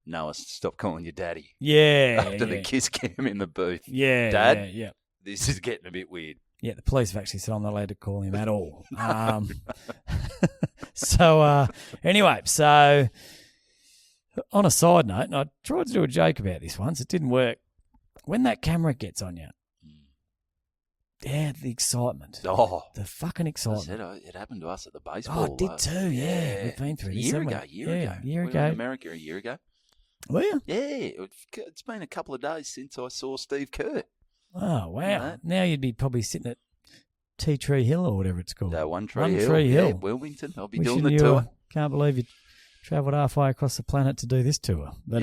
B: Noah stop calling you daddy.
C: Yeah.
B: After the kiss cam in the booth.
C: Yeah.
B: Dad,
C: yeah.
B: This is getting a bit weird.
C: Yeah, the police have actually said I'm not allowed to call him at all. So anyway, so on a side note, and I tried to do a joke about this once, it didn't work. When that camera gets on you, the excitement.
B: Oh.
C: The fucking excitement.
B: It happened to us at the baseball.
C: Oh, it did too, yeah. We've been through this,
B: A year ago.
C: We were
B: in America a year ago.
C: Were you?
B: Yeah, it's been a couple of days since I saw Steve Kerr.
C: Oh, wow. Now you'd be probably sitting at Tea Tree Hill or whatever it's called.
B: One Tree Hill. Yeah, Wilmington. I'll be doing the tour.
C: Can't believe you travelled halfway across the planet to do this tour. But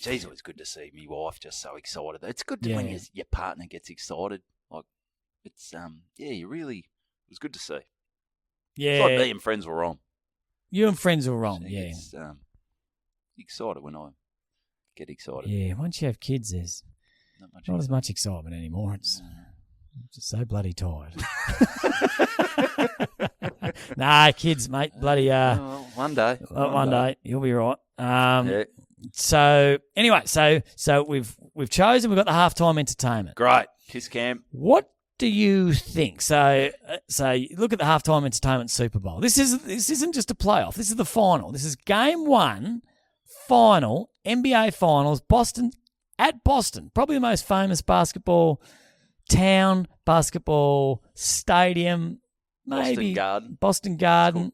B: geez, it was good to see me wife just so excited. It's good when your partner gets excited. Like it's you really. It was good to see.
C: Yeah,
B: it's like me and friends were wrong.
C: You and friends were wrong. Yeah,
B: it's, excited when I get excited.
C: Yeah, once you have kids, there's not as much excitement anymore. It's just so bloody tired. Nah, kids, mate, bloody.
B: One day.
C: One day, you'll be right. So anyway, so we've chosen. We've got the halftime entertainment.
B: Great, kiss cam.
C: What do you think? So look at the halftime entertainment Super Bowl. This isn't just a playoff. This is the final. This is game 1, final NBA Finals. Boston at Boston, probably the most famous basketball town, basketball stadium, maybe Boston Garden.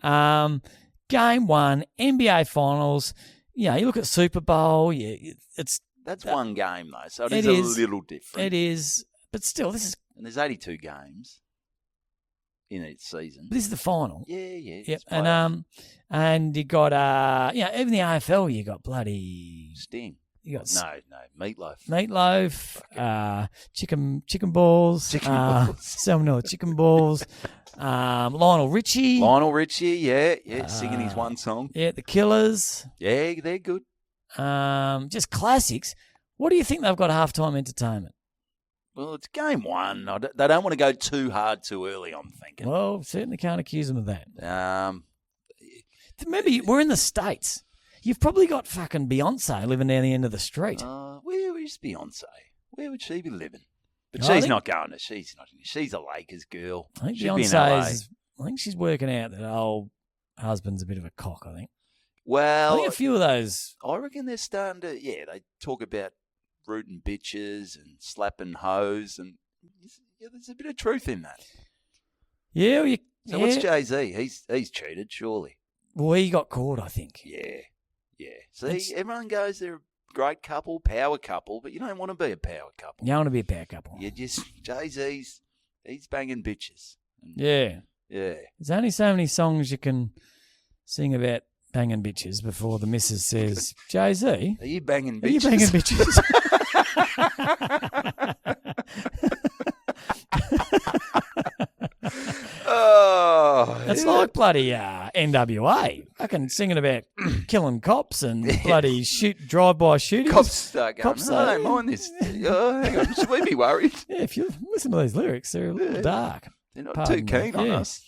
B: Cool.
C: Game 1, NBA Finals. You look at Super Bowl.
B: That's one game though, so it is a little different.
C: It is, but still, this is.
B: And there's 82 games in each season.
C: This is the final.
B: Yeah.
C: Yep. And you got even the AFL. You got bloody
B: Sting.
C: You got
B: Meatloaf.
C: Chicken balls. Salmonella chicken balls. Lionel Richie.
B: Yeah, singing his one song.
C: Yeah, the Killers.
B: Yeah, they're good.
C: Just classics. What do you think they've got halftime entertainment?
B: Well, it's game 1. They don't want to go too hard too early, I'm thinking.
C: Well, certainly can't accuse them of that.
B: Maybe
C: we're in the States. You've probably got fucking Beyonce living down the end of the street.
B: Where is Beyonce? Where would she be living? But
C: I
B: she's
C: think-
B: not going to. She's a Lakers girl.
C: I think
B: She'll be in LA.
C: Beyonce's. I think she's working out that old husband's a bit of a cock. I think. I
B: Well,
C: think a few of those.
B: I reckon they're starting to. Yeah, they talk about rooting bitches and slapping hoes, and there's a bit of truth in that.
C: Yeah.
B: So what's Jay-Z? He's cheated, surely.
C: Well, he got caught. I think.
B: Yeah. See, everyone goes they're a great couple, power couple, but you don't want to be a power couple.
C: You don't want to be a power couple.
B: You just Jay-Z's. He's banging bitches.
C: Yeah.
B: Yeah.
C: There's only so many songs you can sing about banging bitches before the missus says, Jay-Z,
B: Are you banging bitches?
C: are you banging bitches?
B: Oh,
C: It's
B: yeah.
C: like bloody NWA. Fucking singing about killing cops and bloody drive-by shootings.
B: Cops start going,
C: Cops
B: I
C: say-
B: don't mind this. Oh, hang on, should we be worried?
C: Yeah, if you listen to these lyrics, they're a little
B: Yeah.
C: dark.
B: They're not
C: Pardon
B: too
C: me.
B: keen on
C: Yeah.
B: us.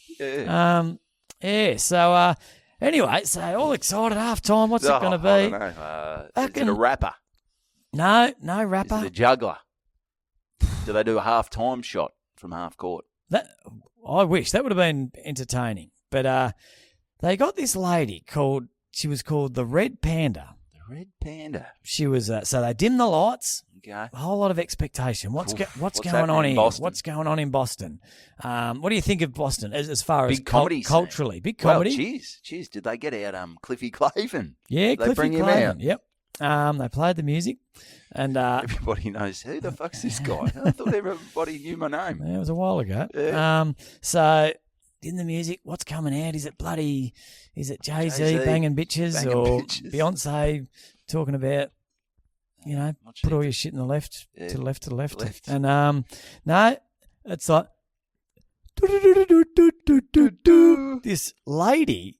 B: Yeah.
C: So anyway, so all excited half time. What's it going to
B: I
C: be?
B: don't know. Is
C: Fucking-
B: it a rapper?
C: No
B: Is it
C: rapper.
B: a juggler? Do they do a half-time shot from half court?
C: That I wish that would have been entertaining. But they got this lady she was called the Red Panda.
B: The Red Panda.
C: She was so they dimmed the lights.
B: Okay.
C: A whole lot of expectation. What's
B: Oof,
C: what's going
B: happening
C: on
B: in
C: here?
B: Boston?
C: What's going on in Boston? What do you think of Boston as far as
B: Big comedy scene.
C: culturally? Big comedy.
B: Well, cheers. Did they get out Cliffy Clavin?
C: Yeah,
B: They
C: Cliffy
B: bring him
C: Clavin.
B: out?
C: Yep. They played the music, and
B: Everybody knows who the fuck's this guy. I thought everybody knew my name.
C: it was a while ago.
B: Yeah.
C: So in the music, what's coming out? Is it Jay-Z
B: Jay-Z
C: banging bitches
B: banging
C: or
B: bitches.
C: Beyonce talking about,
B: Not
C: put all
B: sure.
C: your shit in the left,
B: Yeah,
C: to the left, to the left.
B: left.
C: And no, it's like this lady,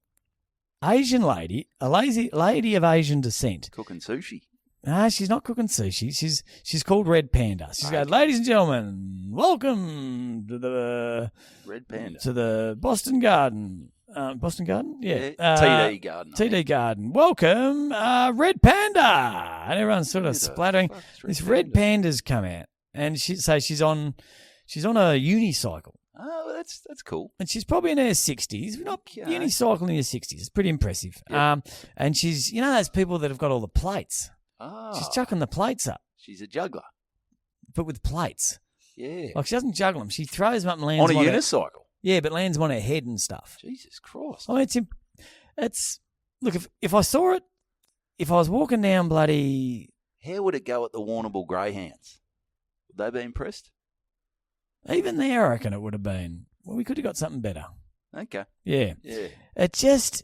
C: Asian lady, a lazy lady of Asian descent.
B: Cooking sushi.
C: No, she's not cooking sushi. She's called Red Panda. She's going, ladies and gentlemen, welcome to the
B: Red Panda.
C: Boston Garden. Boston Garden? Yeah.
B: TD Garden.
C: TD Garden. Welcome, Red Panda. And everyone's sort of
B: Who the
C: splattering.
B: fuck's
C: This Red Panda's come out. And she's on a unicycle.
B: Oh, well, that's cool.
C: And she's probably in her 60s. Not
B: Okay.
C: unicycling in her 60s. It's pretty impressive.
B: Yeah.
C: And she's, those people that have got all the plates.
B: Oh,
C: She's chucking the plates up,
B: she's a juggler.
C: but with plates.
B: Yeah.
C: Like she doesn't juggle them. She throws them up and lands
B: On a
C: them on her-
B: unicycle.
C: Yeah, but lands them on her head and stuff.
B: Jesus Christ.
C: I mean, it's look, if I saw it, if I was walking down bloody,
B: How would it go at the Warrnambool Greyhounds? Would they be impressed?
C: even there, I reckon it would have been. Well, we could have got something better.
B: Okay.
C: Yeah.
B: Yeah.
C: It just,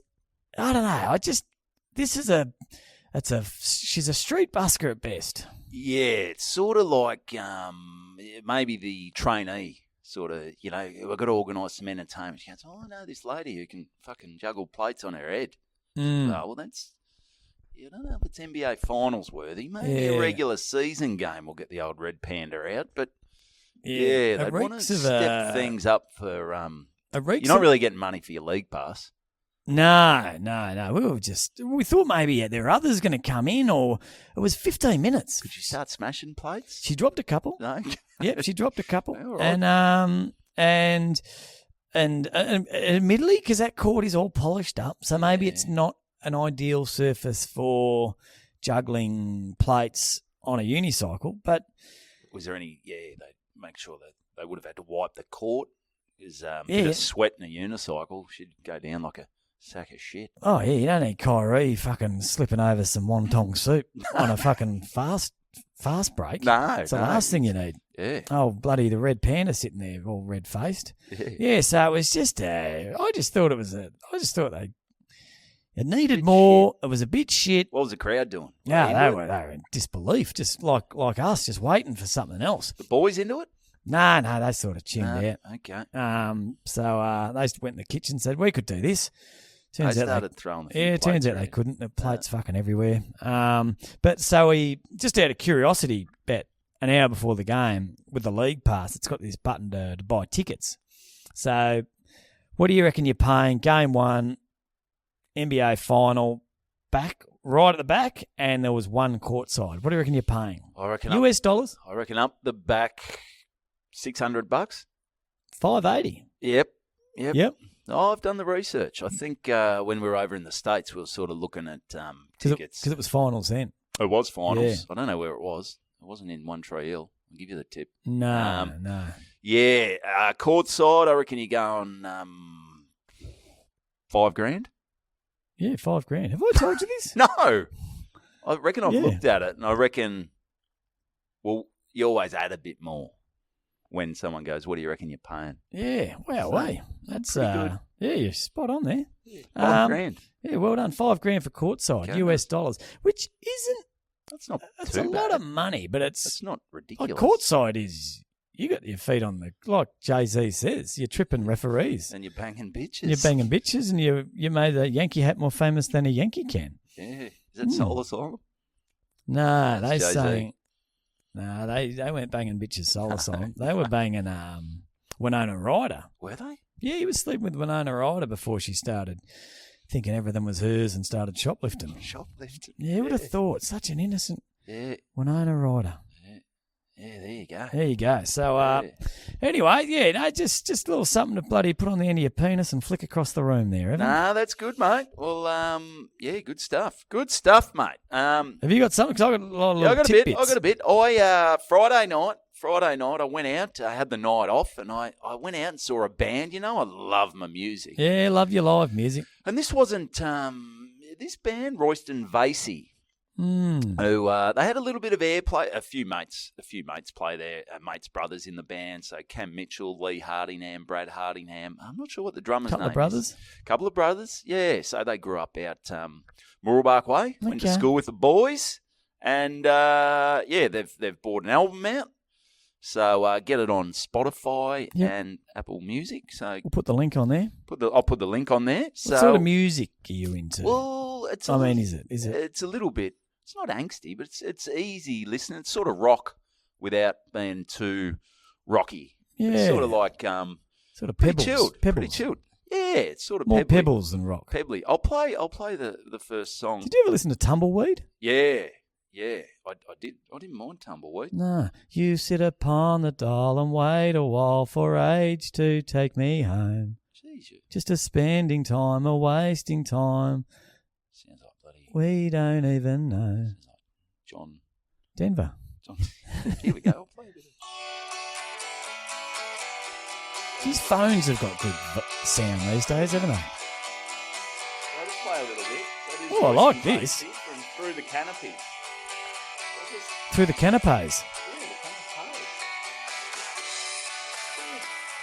C: I don't know. She's a street busker at best.
B: Yeah, it's sort of like maybe the trainee sort of, we've got to organise some entertainment. She goes, I know this lady who can fucking juggle plates on her head.
C: Mm.
B: Oh, well, that's, I don't know if it's NBA Finals worthy. Maybe
C: Yeah.
B: a regular season game will get the old Red Panda out. But,
C: Yeah,
B: yeah
C: it
B: they'd want to
C: reeks of,
B: step things up for,
C: It reeks
B: you're not
C: of-
B: really getting money for your league pass.
C: No. We thought maybe there are others going to come in, or it was 15 minutes.
B: Could you start smashing plates?
C: She dropped a couple.
B: No?
C: Yep, she dropped a couple,
B: All right.
C: and admittedly, because that court is all polished up, so maybe it's not an ideal surface for juggling plates on a unicycle. But
B: Was there any, they make sure that they would have had to wipe the court. Because a
C: Yeah.
B: bit of sweat in a unicycle, she'd go down like a sack of shit.
C: oh yeah, you don't need Kyrie fucking slipping over some wonton soup on a fucking fast break.
B: No,
C: it's the last thing you need.
B: Yeah.
C: Oh bloody the Red Panda sitting there all red faced.
B: Yeah.
C: Yeah, so it was just I just thought it needed more. It was a bit shit.
B: What was the crowd doing?
C: Yeah,
B: Into
C: they
B: it?
C: were in disbelief, just like us, just waiting for something else.
B: The boys into it?
C: No, they sort of tuned
B: No,
C: out.
B: okay.
C: So they just went in the kitchen and said, we could do this.
B: They
C: Turns out
B: started throwing the
C: it turns out they couldn't. The plates fucking everywhere. But so we, just out of curiosity, bet an hour before the game with the league pass, it's got this button to buy tickets. So what do you reckon you're paying? Game 1, NBA final, right at the back, and there was one court side. What do you reckon you're paying?
B: I reckon
C: US dollars?
B: I reckon up the back $600.
C: $580.
B: Yep.
C: Yep.
B: Oh, I've done the research. I think when we were over in the States, we were sort of looking at tickets.
C: Because it was finals then.
B: It was finals.
C: Yeah.
B: I don't know where it was. It wasn't in One Tree Hill. I'll give you the tip.
C: No.
B: Yeah, courtside, I reckon you're going $5,000.
C: Yeah, $5,000. Have I told you this?
B: No. I reckon I've
C: Yeah.
B: looked at it, and I reckon, well, you always add a bit more when someone goes, what do you reckon you're paying?
C: Yeah. Wow,
B: So,
C: way. That's
B: pretty good.
C: Yeah, you're spot on there.
B: $5,000.
C: Yeah, well done. $5,000 for courtside,
B: Okay.
C: US dollars, which isn't.
B: That's not
C: It's
B: too
C: a lot
B: bad.
C: of money, but it's
B: That's not
C: like
B: ridiculous.
C: courtside is. You got your feet on the, like Jay-Z says, you're tripping referees.
B: And you're banging bitches.
C: You're banging bitches, and you made a Yankee hat more famous than a Yankee can.
B: Yeah. Is that Soul Asylum?
C: Nah,
B: That's
C: they
B: Jay-Z.
C: saying. Nah, they weren't banging bitches soul asylum. They were banging Winona Ryder.
B: Were they?
C: Yeah, he was sleeping with Winona Ryder before she started thinking everything was hers and started shoplifting.
B: Shoplifting.
C: Yeah, who would have thought? Such an innocent
B: Yeah.
C: Winona Ryder.
B: Yeah, there you go.
C: There you go. So,
B: Yeah.
C: anyway, yeah, no, just a little something to bloody put on the end of your penis and flick across the room there, haven't you?
B: Nah, that's good, mate. Well, yeah, good stuff. Good stuff, mate.
C: Have you got something? 'Cause I got a lot of
B: Yeah, I
C: little
B: got a bit.
C: tidbits.
B: I got a bit. I Friday night, I went out. I had the night off, and I went out and saw a band. You know, I love my music.
C: Yeah, love your live music.
B: And this wasn't this band, Royston Vasie, who they had a little bit of airplay. A few mates play there. Mates' brothers in the band. So Cam Mitchell, Lee Hardingham, Brad Hardingham. I'm not sure what the drummer's
C: Couple
B: name
C: of brothers.
B: is. Couple of brothers. Yeah. So they grew up out Mooroolbark Way. Went to
C: Okay.
B: school with the boys, and yeah, they've bought an album out. So get it on Spotify
C: Yep.
B: and Apple Music. So
C: We'll put the link on there.
B: I'll put the link on there.
C: What
B: So
C: sort of music are you into?
B: well, it's
C: is it?
B: it's a little bit. It's not angsty, but it's easy listening. It's sort of rock without being too rocky.
C: Yeah.
B: It's sort of like
C: sort of
B: pretty
C: pebbles.
B: chilled.
C: Pebbles.
B: Pretty chilled. Yeah, it's sort of
C: More
B: pebbly.
C: pebbles than rock.
B: Pebbly. I'll play the first song.
C: Did you ever listen to Tumbleweed?
B: Yeah. I did. I didn't mind Tumbleweed.
C: No. You sit upon the dial and wait a while for age to take me home.
B: Jeez, you
C: Just a spending time, a wasting time.
B: sounds like bloody
C: We don't even know.
B: sounds like John.
C: Denver.
B: Here we go. I'll play a bit of
C: These phones have got good sound these days, haven't they?
B: I'll just play a little bit. That is
C: Oh, I like
B: Royston
C: this.
B: Vasie from Through the Canopy. That is-
C: Through the canapes.
B: Yeah, the Canopy.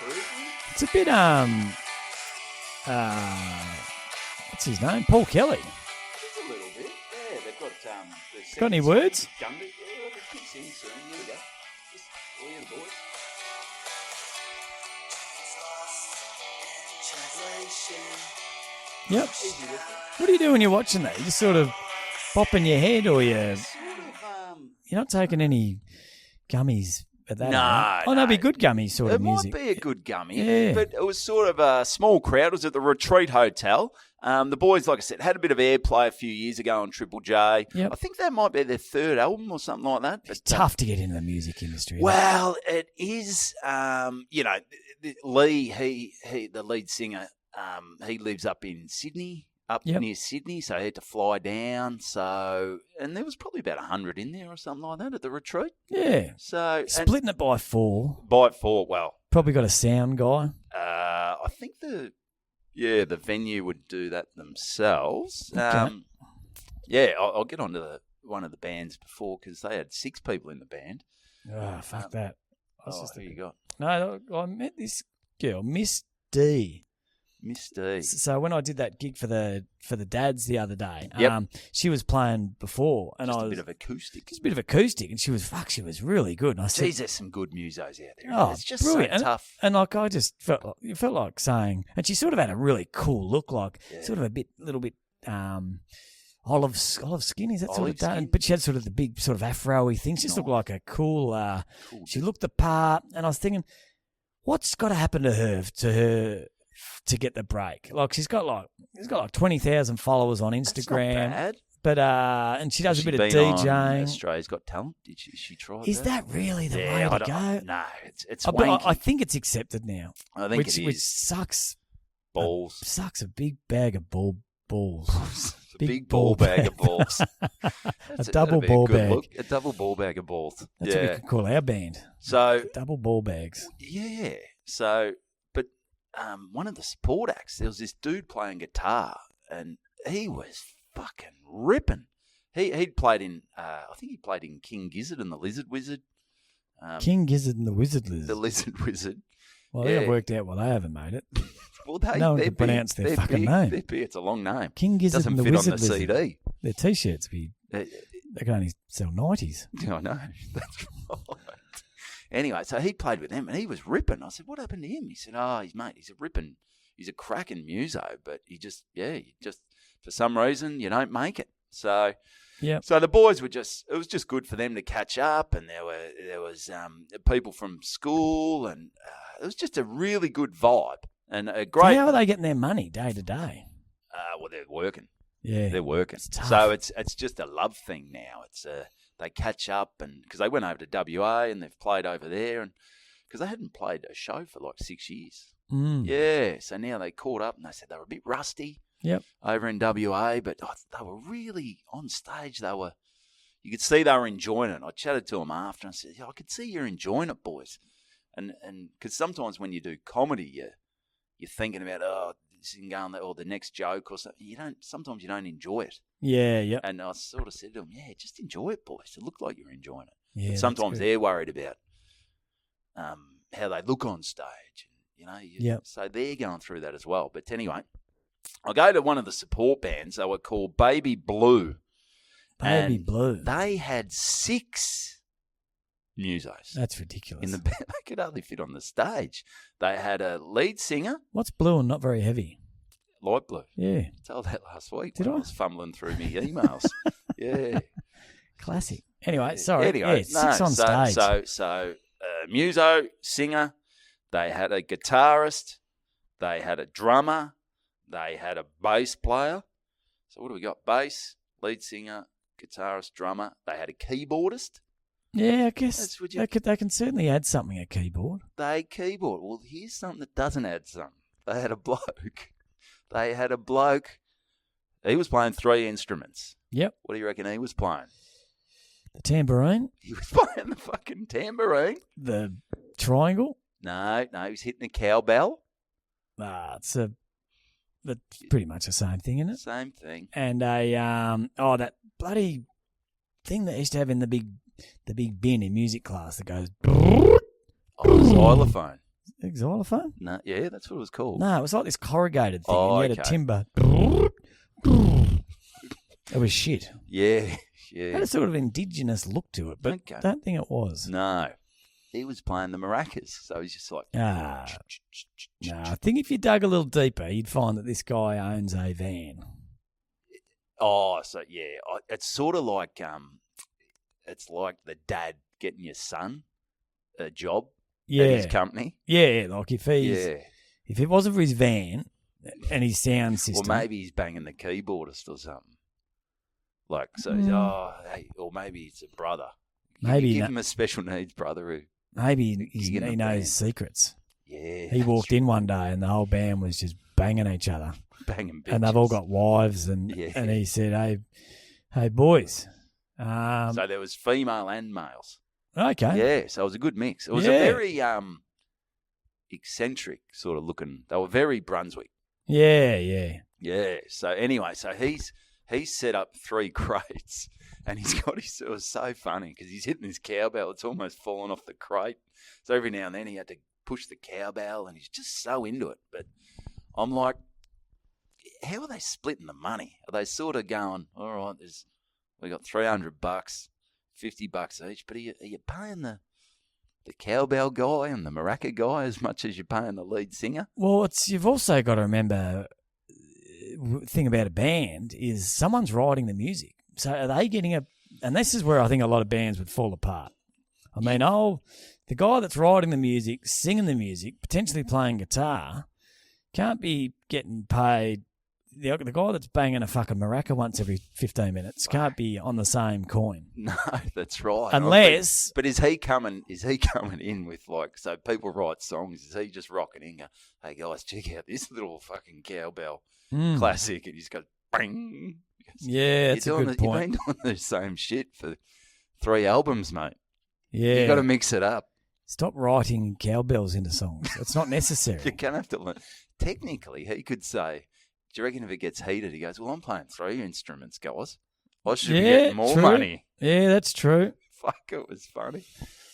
B: Groovy.
C: It's a bit, what's his name? Paul Kelly.
B: Just a little bit. Yeah, they've got the
C: Got any
B: second
C: words?
B: song, Gunda. Yeah, well, the kicks in soon. Here we go. Just hear the boys.
C: Yep.
B: Easy listening.
C: What do you do when you're watching that? You just sort of bopping your head, or you're not taking any gummies at that?
B: No,
C: Oh, no, be
B: no.
C: good gummies sort
B: It
C: of music.
B: might be a good gummy,
C: Yeah.
B: but it was sort of a small crowd. It was at the Retreat Hotel. The boys, like I said, had a bit of airplay a few years ago on Triple J.
C: Yep.
B: I think that might be their third album or something like that.
C: It's
B: But,
C: tough to get into the music industry. isn't it?
B: well, it is. Lee, he, the lead singer, he lives up in Sydney,
C: Yep.
B: near Sydney, so he had to fly down. So, and there was probably about 100 in there or something like that at the retreat.
C: Yeah.
B: So,
C: Splitting it by 4.
B: by four. Well,
C: Probably got a sound guy.
B: I think the venue would do that themselves.
C: Okay.
B: Yeah, I'll get onto one of the bands before because they had 6 people in the band.
C: Oh, fuck that. I was
B: Oh,
C: just
B: who you
C: thinking-
B: got?
C: No, I met this girl, Miss D.
B: Miss D.
C: So when I did that gig for the dads the other day,
B: Yep.
C: she was playing before, and
B: Just
C: I
B: a
C: was
B: bit of acoustic.
C: just a bit of acoustic, and she was really good. And I said,
B: Geez, there's some good musos out there.
C: "Oh,
B: It's just
C: brilliant!"
B: so tough.
C: And like I just felt like saying, and she sort of had a really cool look, like sort of little bit olive skin. Is that sort
B: Olive
C: of done?
B: skin?
C: But she had sort of the big sort of afro-y thing. She just looked like a cool.
B: Cool.
C: She looked the part, and I was thinking, what's got to happen to her to get the break? Like she's got like 20,000 followers on
B: That's not
C: Instagram.
B: bad.
C: But and she does a bit of
B: been
C: DJing.
B: on Australia's Got Talent. Did she try?
C: Is that really the way to go?
B: No, it's
C: But
B: wanky.
C: I think it's accepted now.
B: I think
C: which,
B: it is.
C: Which sucks.
B: Balls.
C: Sucks a big bag of balls.
B: A big ball bag of balls.
C: A double ball bag.
B: Look. A double ball bag of balls.
C: That's what we could call our band.
B: So
C: double ball bags.
B: Yeah. So, but one of the support acts, there was this dude playing guitar, and he was fucking ripping. He'd played in, I think he played in King Gizzard and the Lizard Wizard.
C: King Gizzard and the Wizard Lizard.
B: The Lizard Wizard.
C: Well, they've worked out why they haven't made it.
B: Well,
C: no one can pronounce their fucking name.
B: It's a long name.
C: King Gizzard and the Wizard
B: Doesn't fit on the CD.
C: Their T-shirts, they can only sell 90s.
B: I know. That's right. Anyway, so he played with them, and he was ripping. I said, what happened to him? He said, he's a cracking muso, but he just for some reason, you don't make it. So,
C: yeah.
B: So the boys it was just good for them to catch up, and there was people from school, and it was just a really good vibe and a great.
C: So how are they getting their money day to day?
B: Well, they're working.
C: Yeah,
B: they're working. So it's just a love thing now. It's they catch up, and because they went over to WA and they've played over there, and because they hadn't played a show for like 6 years. Yeah, so now they caught up and they said they were a bit rusty.
C: Yep.
B: Over in WA, but they were really on stage. You could see they were enjoying it. I chatted to them after and I said, I could see you're enjoying it, boys. And because sometimes when you do comedy, you're thinking about, this isn't going or the next joke or something. Sometimes you don't enjoy it.
C: Yeah, yeah.
B: And I sort of said to them, just enjoy it, boys. It looked like you're enjoying it.
C: Yeah,
B: but sometimes they're worried about how they look on stage. So they're going through that as well. But anyway, I go to one of the support bands. They were called Baby Blue.
C: Baby Blue.
B: They had 6 musos.
C: That's ridiculous.
B: In the band. They could hardly fit on the stage. They had a lead singer.
C: What's blue and not very heavy?
B: Light blue.
C: Yeah.
B: I told that last week.
C: Did I?
B: Was fumbling through my emails. Yeah.
C: Classic. Anyway, sorry.
B: Anyway,
C: 6 on stage.
B: So muso, singer. They had a guitarist. They had a drummer. They had a bass player. So what do we got? Bass, lead singer, guitarist, drummer. They had a keyboardist.
C: Yeah, I guess they can certainly add something, a keyboard.
B: Keyboard. Well, here's something that doesn't add something. They had a bloke. He was playing 3 instruments.
C: Yep.
B: What do you reckon he was playing?
C: The tambourine.
B: He was playing the fucking tambourine.
C: The triangle.
B: No, he was hitting the cowbell.
C: That's pretty much the same thing, isn't it?
B: Same thing.
C: And that bloody thing that they used to have in the big bin in music class that goes.
B: Xylophone.
C: Xylophone?
B: No, yeah, that's what it was called.
C: No, it was like this corrugated thing.
B: Oh,
C: and you had a timber. It was shit.
B: Yeah.
C: It had a sort of indigenous look to it, but I don't think it was.
B: No. He was playing the maracas, so he's just like...
C: No, I think if you dug a little deeper, you'd find that this guy owns a van.
B: Oh, so yeah. It's sort of like... it's like the dad getting your son a job at his company.
C: Yeah, like if it wasn't for his van and his sound system...
B: Or maybe he's banging the keyboardist or something. Like, so, or maybe it's a brother.
C: Maybe
B: give him a special needs brother who...
C: Maybe he knows secrets.
B: Yeah.
C: He walked in one day and the whole band was just banging each other.
B: Banging bitches.
C: And they've all got wives and he said, hey boys.
B: So there was female and males.
C: Okay.
B: Yeah, so it was a good mix. It was a very eccentric sort of looking. They were very Brunswick.
C: Yeah.
B: Yeah. So anyway, he's set up 3 crates. And he's got it was so funny because he's hitting his cowbell. It's almost fallen off the crate. So every now and then he had to push the cowbell and he's just so into it. But I'm like, how are they splitting the money? Are they sort of going, all right, we got $300, $50 each, but are you paying the cowbell guy and the maraca guy as much as you're paying the lead singer?
C: Well, you've also got to remember, the thing about a band is someone's writing the music. So are they getting and this is where I think a lot of bands would fall apart. I mean, the guy that's writing the music, singing the music, potentially playing guitar, can't be getting paid the guy that's banging a fucking maraca once every 15 minutes can't be on the same coin.
B: No, that's right.
C: Unless,
B: but is he coming in with like, so people write songs? Is he just rocking in? Go, hey guys, check out this little fucking cowbell classic, and he's got bang.
C: Yeah, that's a good point.
B: You've been doing the same shit for 3 albums, mate.
C: Yeah,
B: you got to mix it up.
C: Stop writing cowbells into songs. It's not necessary.
B: You're gonna have to learn. Technically, he could say, "Do you reckon if it gets heated?" He goes, "Well, I'm playing 3 instruments, guys. I should be getting more money."
C: Yeah, that's true.
B: Fuck, it was funny.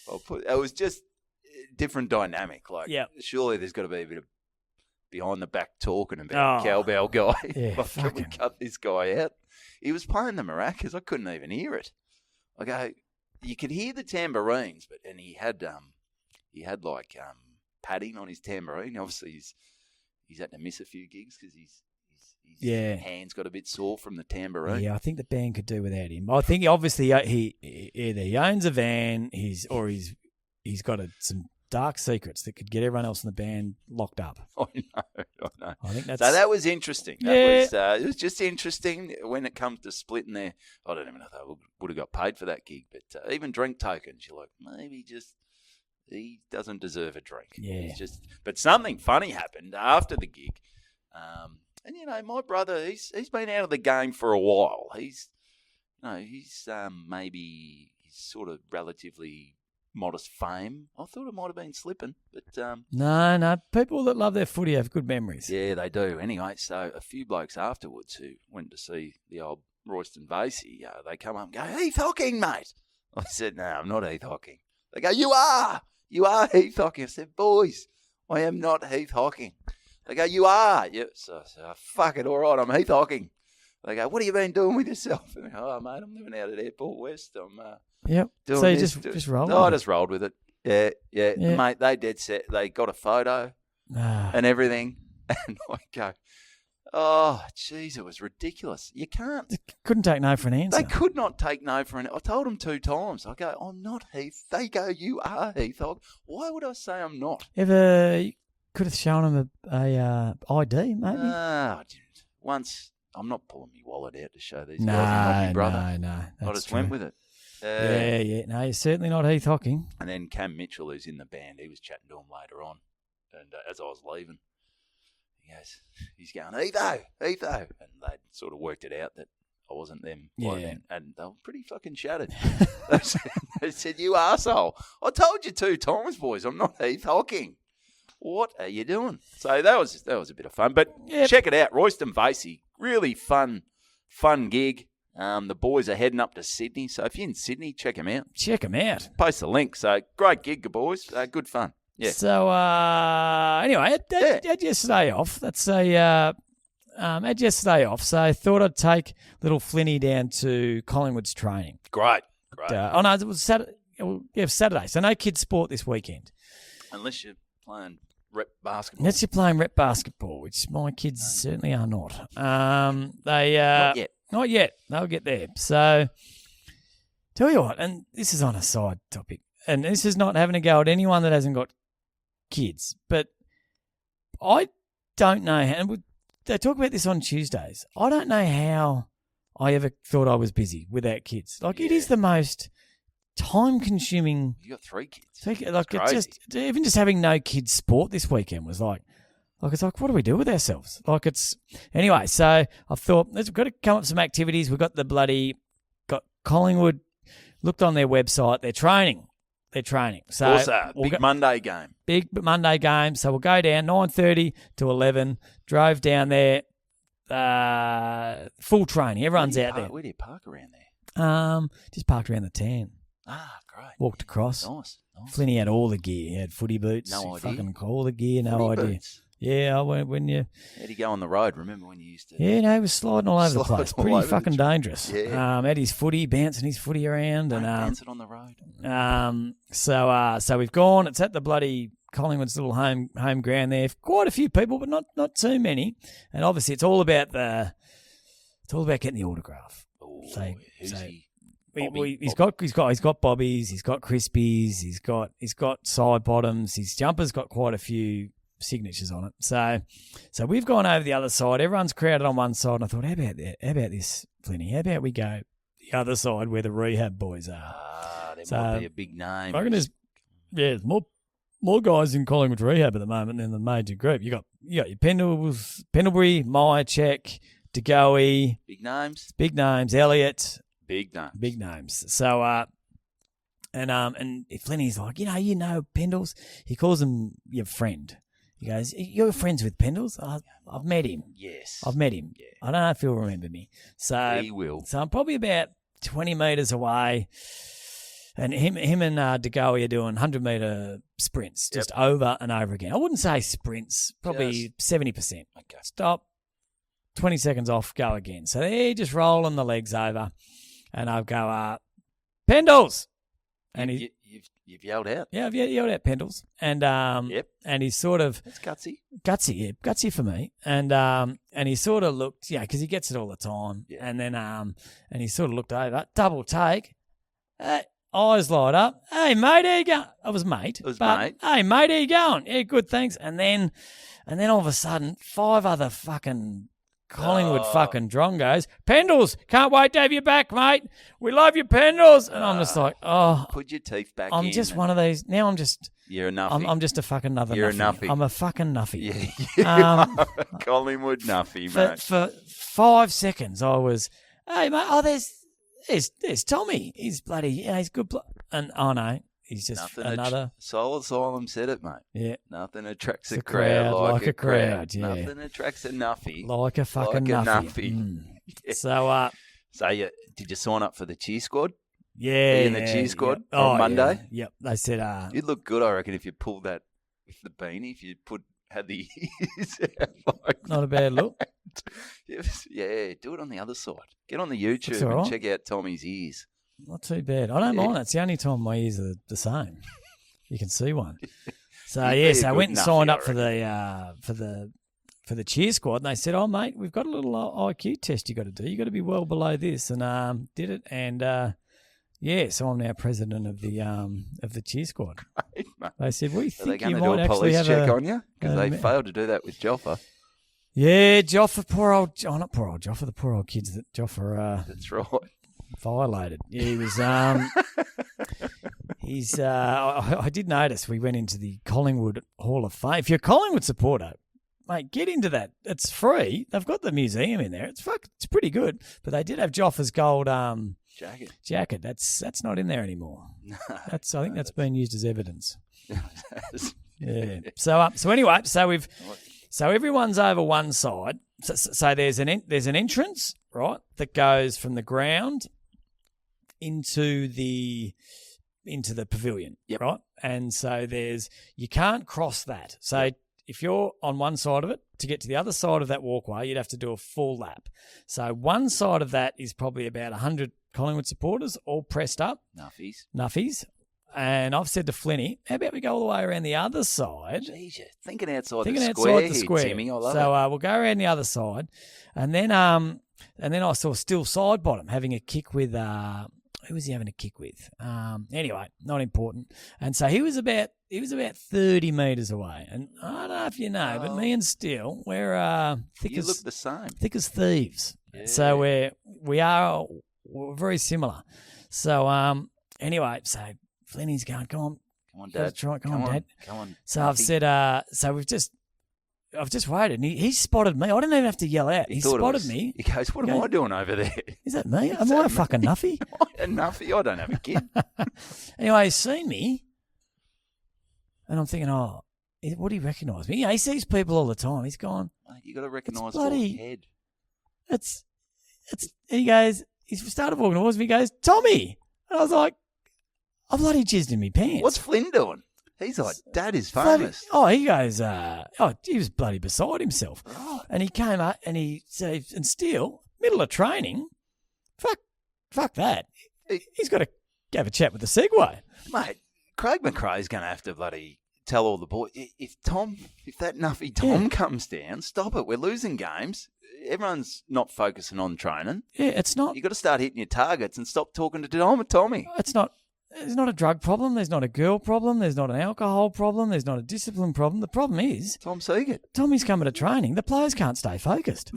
B: It was just a different dynamic. Like, surely there's got to be a bit of behind the back talking about cowbell guy.
C: Yeah,
B: like, can we cut this guy out? He was playing the maracas. I couldn't even hear it. You could hear the tambourines, and he had like padding on his tambourine. Obviously, he's had to miss a few gigs because his hands got a bit sore from the tambourine.
C: Yeah, I think the band could do without him. I think obviously he either he owns a van, he's got some dark secrets that could get everyone else in the band locked up.
B: I know.
C: I think that's
B: so. That was interesting. It was just interesting when it comes to splitting there. I don't even know if they would have got paid for that gig, but even drink tokens, you're like, maybe just he doesn't deserve a drink.
C: Yeah.
B: But something funny happened after the gig. And my brother, he's been out of the game for a while. He's sort of relatively modest fame. I thought it might have been slipping, but
C: no. People that love their footy have good memories.
B: Yeah, they do. Anyway, so a few blokes afterwards who went to see the old Royston Vasie, they come up and go, "Heath Hocking, mate." I said, "No, I'm not Heath Hocking." They go, "You are Heath Hocking." I said, "Boys, I am not Heath Hocking." They go, "You are." Yeah, so fuck it, all right, I'm Heath Hocking. They go, "What have you been doing with yourself?" And I go, "Oh, mate, I'm living out at Airport West. I'm doing
C: so you
B: this,
C: just rolled
B: I just rolled with it. Yeah. Mate, they dead set. They got a photo and everything. And I go, "Oh, jeez, it was ridiculous. You can't."
C: They couldn't take no for an answer.
B: They could not take no for an answer. I told them 2 times. I go, "I'm not Heath." They go, "You are Heath Hocking." Why would I say I'm not?
C: Could have shown him a ID, maybe.
B: Once, I'm not pulling my wallet out to show these guys I'm not my brother.
C: No.
B: I just went with it.
C: Yeah. No, you're certainly not Heath Hocking.
B: And then Cam Mitchell, who's in the band, he was chatting to him later on. And as I was leaving, he's going, Heatho. And they'd sort of worked it out that I wasn't them by then. And they were pretty fucking shattered. They said, "You arsehole. I told you 2 times, boys, I'm not Heath Hocking. What are you doing?" So that was a bit of fun. But check it out, Royston Vasie, really fun gig. The boys are heading up to Sydney, so if you're in Sydney, check them out. Post the link. So great gig, boys. Good fun. Yeah.
C: So anyway, had yesterday off. Had yesterday off. So I thought I'd take little Flinny down to Collingwood's training.
B: Great.
C: No, it was Saturday. Saturday. So no kids' sport this weekend.
B: Unless you're playing rep basketball.
C: Unless you're playing rep basketball, which my kids certainly are not. Not yet. They'll get there. So, tell you what, and this is on a side topic, and this is not having a go at anyone that hasn't got kids, but I don't know how, and they talk about this on Tuesdays, I don't know how I ever thought I was busy without kids. Like, it is the most time-consuming.
B: You got 3 kids.
C: Like, it's even just having no kids' sport this weekend was like, it's like, what do we do with ourselves? Anyway, so I thought, we've got to come up with some activities. We've got got Collingwood, looked on their website, they're training. So
B: also, big Monday game. So we'll go down 9:30 to 11, drove down there, full training. Everyone's out there. Where do you park around there?
C: Just parked around the tan.
B: Great.
C: Walked across.
B: Nice.
C: Flinny had all the gear. He had footy boots.
B: No idea.
C: Fucking all the gear, no idea.
B: Boots.
C: Yeah, when you...
B: How'd he go on the road? Remember when you used to...
C: Yeah, no, he was sliding all over the place. Pretty fucking dangerous.
B: Yeah.
C: Had his footy, bouncing his footy around.
B: Bouncing on the road.
C: So we've gone. It's at the bloody Collingwood's little home ground there. Quite a few people, but not too many. And obviously it's all about getting the autograph.
B: Oh,
C: He's got bobbies, he's got crispies, he's got side bottoms. His jumper's got quite a few signatures on it. So we've gone over the other side. Everyone's crowded on one side. And I thought, how about this, Flinny? How about we go the other side where the rehab boys are?
B: There might be a big name.
C: I reckon there's more guys in Collingwood rehab at the moment than the major group. You got your Pendlebury, Myercheck, DeGoey. Big names. Elliott.
B: Big
C: names. So and Flinny's like, you know Pendles. He calls him your friend. He goes, you're friends with Pendles? I've met him.
B: Yes.
C: I've met him.
B: Yeah.
C: I don't know if he'll remember me. So
B: he will.
C: So I'm probably about 20 metres away. And him and DeGoey are doing 100-metre sprints just over and over again. I wouldn't say sprints, probably 70%.
B: Okay.
C: Stop, 20 seconds off, go again. So they're just rolling the legs over. And I'll go, Pendles! And
B: you've yelled out.
C: Yeah, I've yelled out Pendles. And and he's sort of...
B: That's gutsy.
C: Gutsy for me. And he sort of looked, because he gets it all the time. Yeah. And then and he sort of looked over, double take. Eyes light up. Hey, mate, how you going? I was mate.
B: It was mate.
C: Hey, mate, how you going? Yeah, good, thanks. And then all of a sudden, 5 other fucking Collingwood fucking drongos. Pendles, can't wait to have you back, mate. We love you, Pendles. And I'm just like,
B: put your teeth back in.
C: I'm just one of these. Now I'm just...
B: You're a nuffie.
C: I'm just a fucking nuffie.
B: You're a nuffie.
C: I'm a fucking nuffie.
B: Yeah, Collingwood nuffie, mate.
C: For 5 seconds, I was, hey, mate, there's Tommy. He's bloody, he's good. And no, he's just another.
B: Soul Asylum said it, mate.
C: Yeah.
B: Nothing attracts a crowd like a crowd.
C: Yeah.
B: Nothing attracts a nuffie
C: like a fucking nuffie.
B: Mm.
C: Yeah.
B: So did you sign up for the cheer squad?
C: Yeah.
B: In the cheer squad on Monday?
C: Yep. They said,
B: you'd look good, I reckon, if you pulled that with the beanie, if you had the ears out like
C: not a bad look.
B: Yeah, do it on the other side. Get on the YouTube and check out Tommy's ears.
C: Not too bad. I don't mind. It's the only time my ears are the same. You can see one. So so I went and signed up for the cheer squad, and they said, "Oh, mate, we've got a little IQ test you got to do. You got to be well below this." And did it, and so I'm now president of the cheer squad.
B: Great, mate.
C: They said, "We think you
B: might
C: do a
B: police
C: have
B: check on you because they failed to do that with Joffa."
C: Yeah, Joffa, not poor old Joffa, the poor old kids that Joffa
B: that's right.
C: Violated. Yeah, he was. I did notice we went into the Collingwood Hall of Fame. If you're a Collingwood supporter, mate, get into that. It's free. They've got the museum in there. It's pretty good. But they did have Joffa's gold jacket. That's not in there anymore.
B: No,
C: I think that's been used as evidence. Yeah. So anyway, so everyone's over one side. So there's an entrance, right, that goes from the ground into the pavilion, right? And so you can't cross that. So if you're on one side of it, to get to the other side of that walkway, you'd have to do a full lap. So one side of that is probably about 100 Collingwood supporters, all pressed up. Nuffies. And I've said to Flinny, how about we go all the way around the other side?
B: Jeez, you're thinking outside the square, Timmy. I love it. So
C: we'll go around the other side. And then I saw Still Sidebottom having a kick with who was he having a kick with? Anyway, not important. And so he was about 30 metres away. And I don't know if you know, but me and Still, we're
B: look the same.
C: Thick as thieves.
B: Yeah.
C: So we're very similar. So anyway, so Flinny's going, come on, Dad. Come on, Dad.
B: Come on.
C: So I've said, I've just waited, and he spotted me. I didn't even have to yell out. He spotted me.
B: He goes, what am I doing over there?
C: Is that me? Am I a fucking nuffie?
B: A nuffie? I don't have a kid.
C: Anyway, he's seen me, and I'm thinking, would he recognise me? He sees people all the time. He's gone,
B: you got to recognise your head.
C: And he goes, he started walking towards me. He goes, Tommy. And I was like, I bloody jizzed in my pants.
B: What's Flynn doing? He's like, Dad is famous.
C: He goes, he was bloody beside himself.
B: Right.
C: And he came up and he said, and still, middle of training, fuck that. He's got to have a chat with the Segway.
B: Mate, Craig McRae's going to have to bloody tell all the boys, if that nuffy Tom comes down, stop it. We're losing games. Everyone's not focusing on training.
C: Yeah, it's not.
B: You've got to start hitting your targets and stop talking to Tommy.
C: It's not. there's not a drug problem. There's not a girl problem. There's not an alcohol problem. There's not a discipline problem. The problem is
B: Tom Siegert.
C: Tommy's coming to training. The players can't stay focused.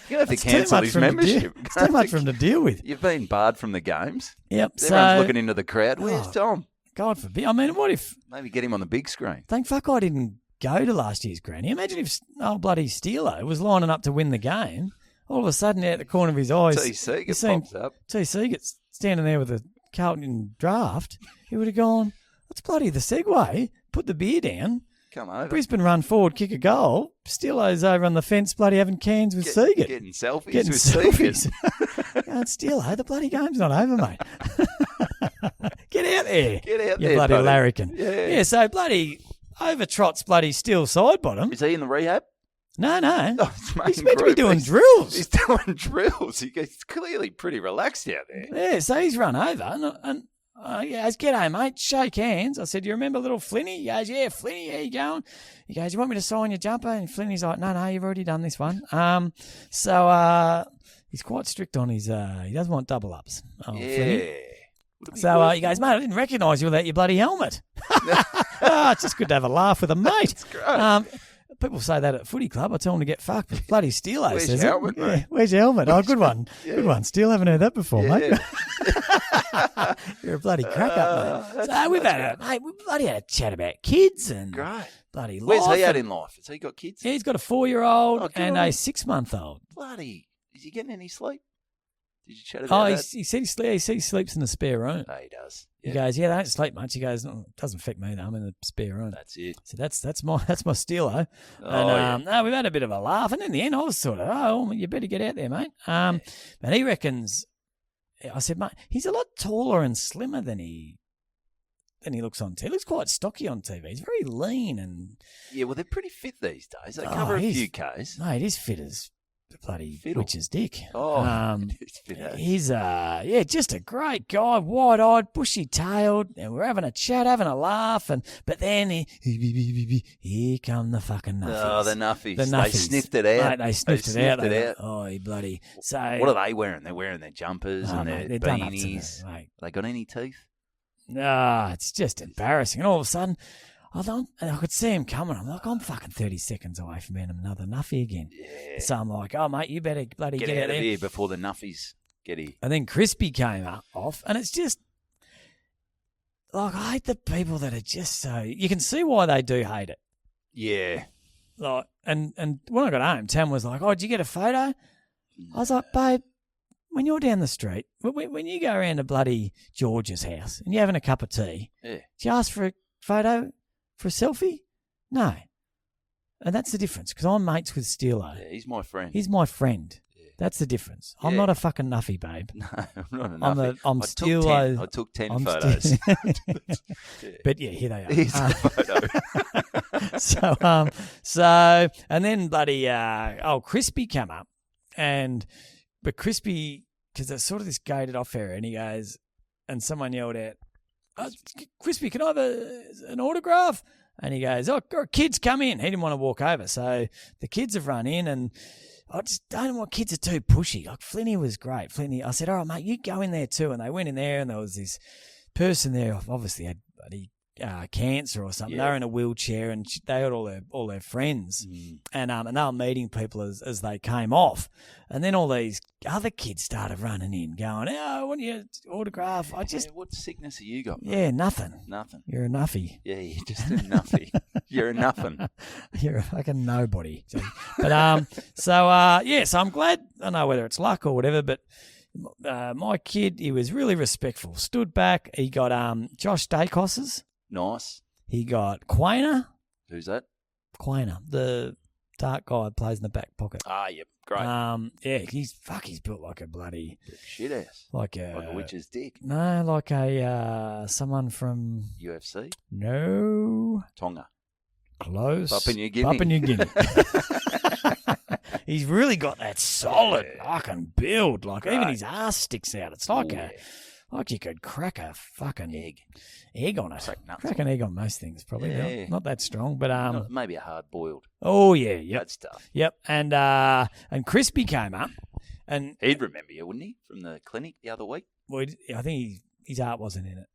B: You have to cancel his membership.
C: It's too much for him to deal with.
B: You've been barred from the games.
C: Yep.
B: Everyone's looking into the crowd. Where's Tom?
C: God forbid. I mean, what if...
B: Maybe get him on the big screen.
C: Thank fuck I didn't go to last year's granny. Imagine if bloody Steelo was lining up to win the game. All of a sudden, out the corner of his eyes...
B: T. Siegert pops up.
C: T. Siegert standing there with a Carlton draft. He would have gone, what's bloody the segue? Put the beer down.
B: Come over.
C: Brisbane run forward, kick a goal. Steelo's over on the fence, bloody having cans with Siegert.
B: Getting selfies with Siegert.
C: Steelo, the bloody game's not over, mate. Get out there.
B: Get out
C: you
B: there,
C: bloody
B: buddy.
C: larrikin.
B: Yeah,
C: so bloody over trots bloody Steel side bottom.
B: Is he in the rehab?
C: No.
B: Oh,
C: He's meant to be doing drills.
B: He's doing drills. He's clearly pretty relaxed out there.
C: Yeah, so he's run over and he goes, g'day, mate, shake hands. I said, you remember little Flinny? He goes, yeah, Flinny, how you going? He goes, you want me to sign your jumper? And Flinny's like, no, you've already done this one. So he's quite strict on his, he doesn't want double ups. Flinny. So he goes, mate, I didn't recognise you without your bloody helmet. It's just good to have a laugh with a mate.
B: That's great.
C: People say that at footy club. I tell them to get fucked. But bloody Steelo
B: Where's
C: says
B: your
C: it.
B: helmet, mate?
C: Yeah, where's your helmet? Oh, good one.
B: Yeah.
C: Good one. Steel, haven't heard that before, mate.
B: Yeah.
C: You're a bloody crack up, mate. So we've had a chat about kids and
B: Great.
C: bloody life.
B: Where's he at in life? Has he got kids?
C: Yeah, he's got a 4-year-old
B: Oh, good
C: and
B: on
C: a
B: him.
C: 6-month-old.
B: Bloody. Is he getting any sleep? Did you chat about that?
C: He said he sleeps in the spare room.
B: Oh, he does.
C: He
B: Yeah.
C: goes, yeah, they don't sleep much. He goes, no, it doesn't affect me though. I'm in the spare room.
B: That's it.
C: So that's my Steelo.
B: Oh,
C: And no, we've had a bit of a laugh. And in the end, I was sort of, well, you better get out there, mate. And he reckons, I said, mate, he's a lot taller and slimmer than he looks on TV. He looks quite stocky on TV. He's very lean and
B: Yeah, well, they're pretty fit these days. They cover a few Ks.
C: mate, he's fit as the bloody
B: Fiddle.
C: witch's dick.
B: Oh, he's fit as.
C: He's just a great guy, wide-eyed, bushy-tailed, and we're having a chat, having a laugh, but then here come the fucking nuffies.
B: Oh, the nuffies.
C: The nuffies.
B: They sniffed it out.
C: Mate, they sniffed it out. Oh, he bloody. So
B: What are they wearing? They're wearing their jumpers and
C: mate,
B: their
C: they're done up to
B: beanies.
C: that, mate.
B: They got any teeth?
C: No, it's just embarrassing. And all of a sudden, I could see him coming. I'm like, I'm fucking 30 seconds away from being another nuffie again.
B: Yeah.
C: So I'm like, oh, mate, you better bloody
B: Get
C: get
B: out
C: out
B: of
C: there.
B: here before the nuffies get here.
C: And then Crispy came off, and it's just like I hate the people that are just so. You can see why they do hate it.
B: Yeah.
C: Like, and when I got home, Tam was like, "Oh, did you get a photo?" I was like, "Babe, when you're down the street, when you go around to bloody George's house and you're having a cup of tea,
B: Yeah.
C: do you ask for a photo, for a selfie? No." And that's the difference because I'm mates with Steelo.
B: Yeah, he's my friend.
C: He's my friend.
B: Yeah.
C: That's the difference. I'm
B: Yeah.
C: not a fucking nuffie, babe.
B: No, I'm not a
C: I'm
B: nuffie.
C: I'm
B: I
C: still.
B: took 10. I took 10
C: I'm
B: photos.
C: still- But yeah, here they are.
B: Here's the photo.
C: So and then bloody Crispy came up, but Crispy, because it's sort of this gated off area, and he goes, and someone yelled out, "Crispy, can I have an autograph?" And he goes, "Oh, kids, come in." He didn't want to walk over, so the kids have run in, and I just don't want kids are too pushy. Like Flinny was great. Flinny, I said, "All right, mate, you go in there too." And they went in there, and there was this person there, obviously had bloody cancer or something.
B: Yeah.
C: They were in a wheelchair, and they had all their friends, and they were meeting people as they came off. And then all these other kids started running in, going, "Oh, I want your autograph." I just,
B: What sickness have you got? Mate?
C: yeah, nothing.
B: Nothing.
C: You're a nuffie.
B: Yeah, you're just a nuffie. You're a nuffin.
C: You're a fucking nobody. But so I'm glad. I don't know whether it's luck or whatever, but my kid, he was really respectful. Stood back. He got Josh Dacos's.
B: Nice.
C: He got Quainer.
B: Who's that?
C: Quainer, the dark guy that plays in the back pocket.
B: Ah, yep. Great.
C: Yeah, he's built like a bloody
B: Shit ass.
C: like a
B: witch's dick.
C: No, like a someone from
B: UFC.
C: no
B: Tonga.
C: close.
B: Papua New Guinea.
C: Papua New Guinea. He's really got that solid fucking build. Like even
B: Right.
C: his ass sticks out. It's like
B: Ooh,
C: like you could crack a fucking egg on it.
B: Crack nuts
C: Crack an egg on most things, probably.
B: Yeah.
C: Not that strong, but
B: maybe a hard boiled.
C: oh yeah, yep.
B: That stuff.
C: Yep, and Crispy came up, And
B: He'd remember you, wouldn't he, from the clinic the other week?
C: well, I think his art wasn't in it.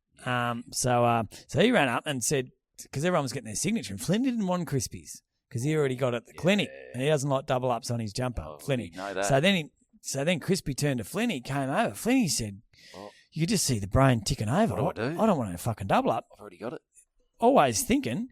C: So he ran up and said, because everyone was getting their signature, and Flynn didn't want Crispies because he already got it at the clinic, and he doesn't like double ups on his jumper. Flinny.
B: You know that.
C: So then Crispy turned to Flinny, came over. Flinny said, you could just see the brain ticking over.
B: What do I do?
C: I don't want to fucking double up.
B: I've already got it.
C: Always thinking,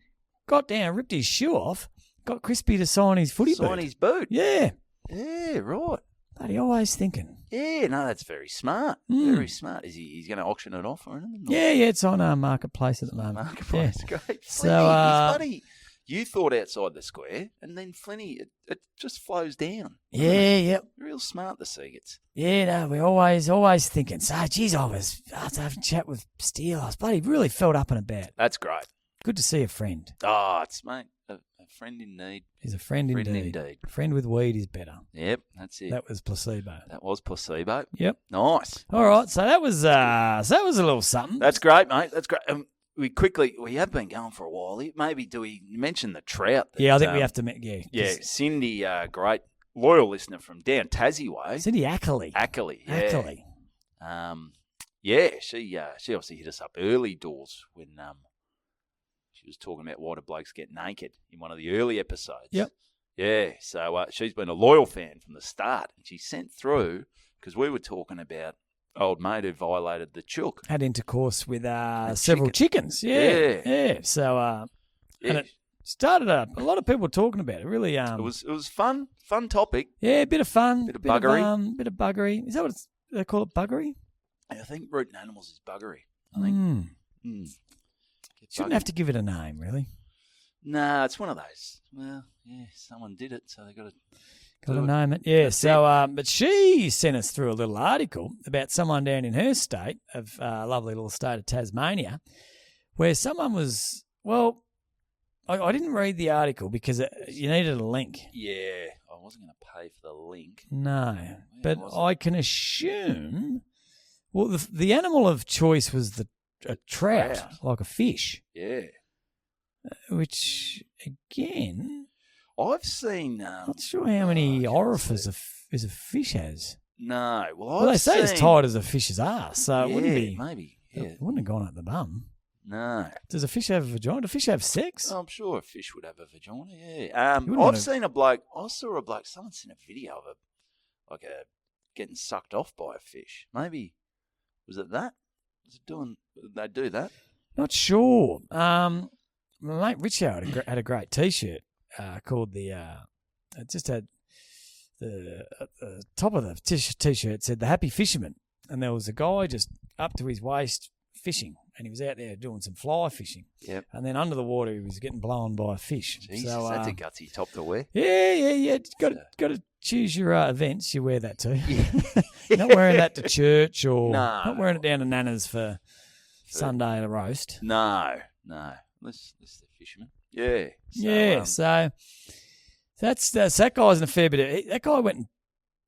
C: got down, ripped his shoe off, got Crispy to sign his footy boot.
B: Sign his boot.
C: Yeah.
B: Yeah, right.
C: Bloody always thinking.
B: Yeah, no, that's very smart. Very smart. He's going to auction it off or anything?
C: Yeah, it's on our marketplace at the moment.
B: Marketplace,
C: Yeah.
B: great.
C: So,
B: Flinny, he's funny. You thought outside the square, and then Flinny, it just flows down.
C: Yeah, yep.
B: Real smart, the Siegets.
C: Yeah, no, we're always thinking. So, geez, I was after having a chat with Steele. I was bloody really felt up and about.
B: That's great.
C: Good to see a friend.
B: Oh, it's, mate, a friend in need.
C: He's a friend indeed. A friend with weed is better.
B: Yep, that's it.
C: That was placebo.
B: That was placebo.
C: Yep.
B: Nice.
C: All right, so that was a little something.
B: That's great, mate. That's great. We have been going for a while. Maybe do we mention the Trout?
C: Yeah, I think we have to.
B: Yeah, Cindy, great loyal listener from down Tassie way.
C: Cindy Ackley.
B: Yeah. Yeah, she obviously hit us up early doors when she was talking about why do blokes get naked in one of the early episodes.
C: Yep.
B: Yeah, so she's been a loyal fan from the start, and she sent through because we were talking about old mate who violated the chook.
C: Had intercourse with several chickens. Yeah. So, and it started a lot of people talking about it. Really,
B: it was fun topic.
C: Yeah, a bit of fun,
B: bit of buggery,
C: bit of buggery. Is that what they call it? Buggery?
B: I think rooting animals is buggery. I think.
C: Shouldn't have to give it a name, really.
B: Nah, it's one of those. Well, yeah, someone did it, so they got
C: to name it. Yeah. So, but she sent us through a little article about someone down in her state of lovely little state of Tasmania, where someone was. Well, I didn't read the article because you needed a link.
B: Yeah, I wasn't going to pay for the link.
C: No, but I can assume. Well, the animal of choice was a trout, like a fish.
B: Yeah.
C: Which, again,
B: I've seen.
C: Not sure how many orifices a fish has.
B: No. Well,
C: they say it's tight as a fish's ass, so it wouldn't be.
B: Maybe. Yeah.
C: It wouldn't have gone up the bum.
B: No.
C: Does a fish have a vagina? Do fish have sex?
B: I'm sure a fish would have a vagina, yeah. I've seen a bloke. I saw a bloke. Someone sent a video of getting sucked off by a fish. Maybe. Was it that? Did they do that?
C: Not sure. My mate Richard had a great T-shirt called the. It just had the top of the T-shirt said "The Happy Fisherman," and there was a guy just up to his waist fishing, and he was out there doing some fly fishing.
B: Yep.
C: And then under the water, he was getting blown by a fish.
B: Jesus,
C: so,
B: that's a gutsy top to wear.
C: Yeah. Got to choose your events. You wear that too. You're not wearing that to church or not wearing it down to Nana's for Sunday the roast.
B: No. This the fisherman. Yeah.
C: So that's that guy's in a fair bit. That guy went and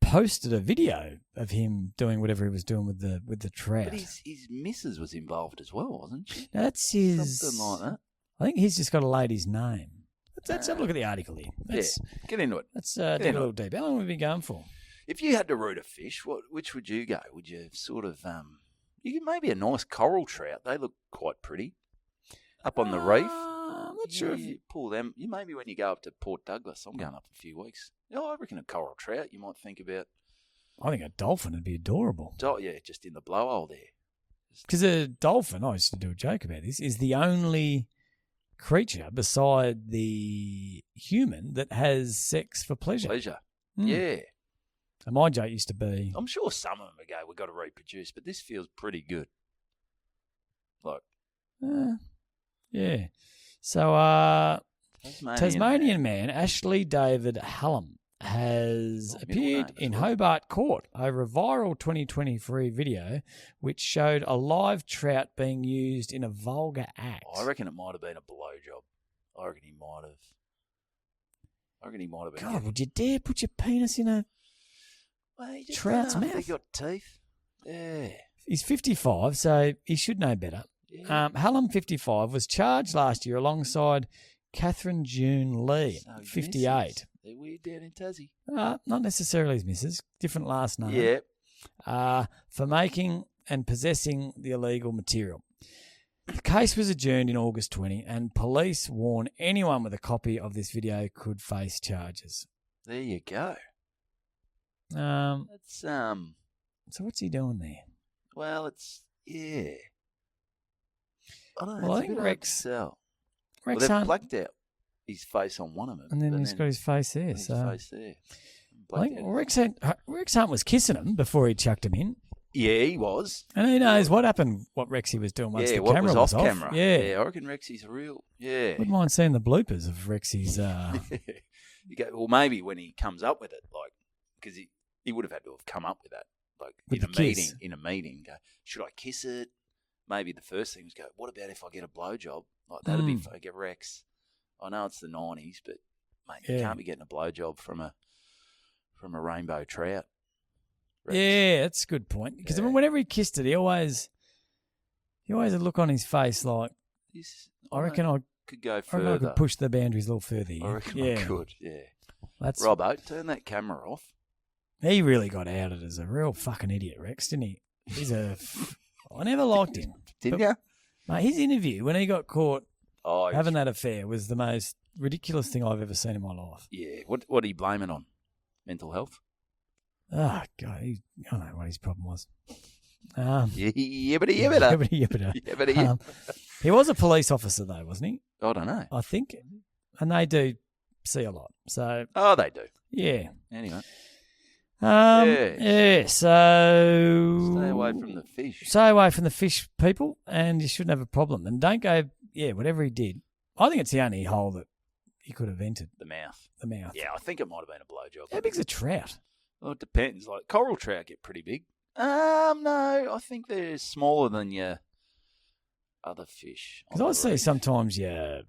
C: posted a video of him doing whatever he was doing with the trout.
B: But his missus was involved as well, wasn't she?
C: Now that's his
B: something like that.
C: I think he's just got a lady's name. Let's have a look at the article here.
B: Get into it.
C: Let's dig a little deep. How long have we been going for?
B: If you had to root a fish, which would you go? Would you sort of you could maybe a nice coral trout. They look quite pretty. Up on the reef.
C: I'm not sure if
B: you pull them. You maybe when you go up to Port Douglas. I'm going up in a few weeks. I reckon a coral trout. You might think about.
C: I think a dolphin would be adorable.
B: Yeah, just in the blowhole there.
C: Because a dolphin, I used to do a joke about this, is the only creature beside the human that has sex for pleasure.
B: Yeah.
C: And my joke used to be...
B: I'm sure some of them would go, we've got to reproduce, but this feels pretty good.
C: Yeah. So, Tasmanian man Ashley David Hallam has appeared in Hobart Court over a viral 2023 video which showed a live trout being used in a vulgar act.
B: I reckon it might have been a blowjob. I reckon he might have been.
C: God, would you dare put your penis in a trout's mouth?
B: He got teeth. Yeah.
C: He's 55, so he should know better. Yeah. Hallam, 55, was charged last year alongside Catherine June Lee, 58.
B: They're weird down in Tassie.
C: Not necessarily his missus. Different last name.
B: Yeah.
C: For making and possessing the illegal material. The case was adjourned in August 20, and police warn anyone with a copy of this video could face charges.
B: There you go.
C: That's
B: So
C: what's he doing there?
B: well, yeah. I don't know.
C: Well, I
B: it's a
C: think
B: bit hard to tell. Well,
C: Rex
B: they've
C: Hunt,
B: blacked out his face on one of them.
C: and then he's got his face there.
B: his
C: So
B: face there.
C: I think Rex Hunt was kissing him before he chucked him in.
B: Yeah, he was.
C: And who knows what happened, what Rexy was doing once the
B: what
C: camera
B: was
C: was
B: off camera.
C: Yeah.
B: I reckon Rexy's a real. Yeah.
C: Wouldn't mind seeing the bloopers of Rexy's.
B: You go, well, maybe when he comes up with it, like, because he would have had to have come up with that, like
C: With
B: in
C: the
B: a
C: kiss.
B: meeting. In a meeting, go, should I kiss it? Maybe the first thing was go, what about if I get a blowjob? Like that'd be fun. Get Rex. I know it's the 90s, but mate, you can't be getting a blowjob from a rainbow trout. Rex.
C: Yeah, that's a good point. Because I mean, whenever he kissed it, he always had a look on his face like, I reckon I
B: could go
C: I
B: further.
C: could push the boundaries a little further.
B: I reckon I could, yeah.
C: That's
B: Robbo, turn that camera off.
C: He really got outed as a real fucking idiot, Rex, didn't he? I never liked him.
B: Didn't you?
C: Mate, his interview when he got caught having
B: that.
C: that affair was the most ridiculous thing I've ever seen in my life.
B: Yeah. What are you blaming on? Mental health?
C: Oh, God, I don't know what his problem was.
B: Yibbity.
C: He was a police officer, though, wasn't he?
B: I don't know.
C: I think. And they do see a lot. So,
B: They do.
C: yeah.
B: Anyway.
C: Yeah, so...
B: Stay away from the fish.
C: Stay away from the fish, people, and you shouldn't have a problem. And don't go, whatever he did. I think it's the only hole that he could have entered.
B: The mouth.
C: The mouth.
B: Yeah, I think it might have been a blowjob.
C: How big's a trout?
B: Well, it depends. Like, coral trout get pretty big. No, I think they're smaller than your other fish.
C: Because I see sometimes you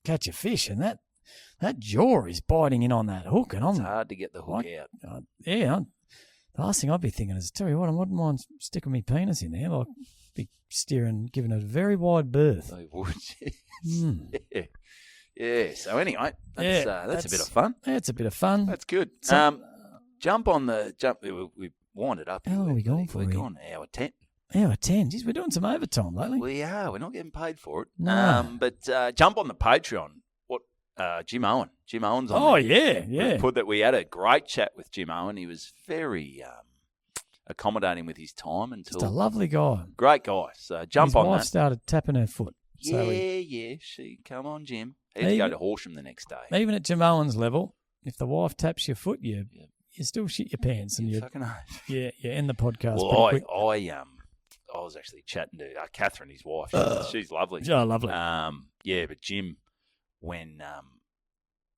C: catch a fish and that jaw is biting in on that hook. And
B: it's hard to get the hook out.
C: The last thing I'd be thinking is, tell you what, I wouldn't mind sticking my penis in there, like be steering, giving it a very wide berth.
B: They would. Yeah. So anyway, that's a bit of fun.
C: Yeah, it's a bit of fun.
B: That's good.
C: So,
B: jump. We wind it up.
C: How long are we going for?
B: We're gone hour 10.
C: Hour 10. Jeez, we're doing some overtime lately.
B: We are. We're not getting paid for it.
C: No.
B: But jump on the Patreon. Jim Owen. Jim Owen's on.
C: Oh, yeah.
B: We had a great chat with Jim Owen. He was very accommodating with his time until.
C: Just a lovely guy.
B: Great guy. So jump on that.
C: His wife started tapping her foot.
B: Yeah. Come on, Jim. He had to go to Horsham the next day.
C: Even at Jim Owen's level, if the wife taps your foot, you still shit your pants and you end the podcast.
B: Well,
C: pretty quick.
B: I was actually chatting to Catherine, his wife. She's lovely.
C: Oh, lovely.
B: But Jim, when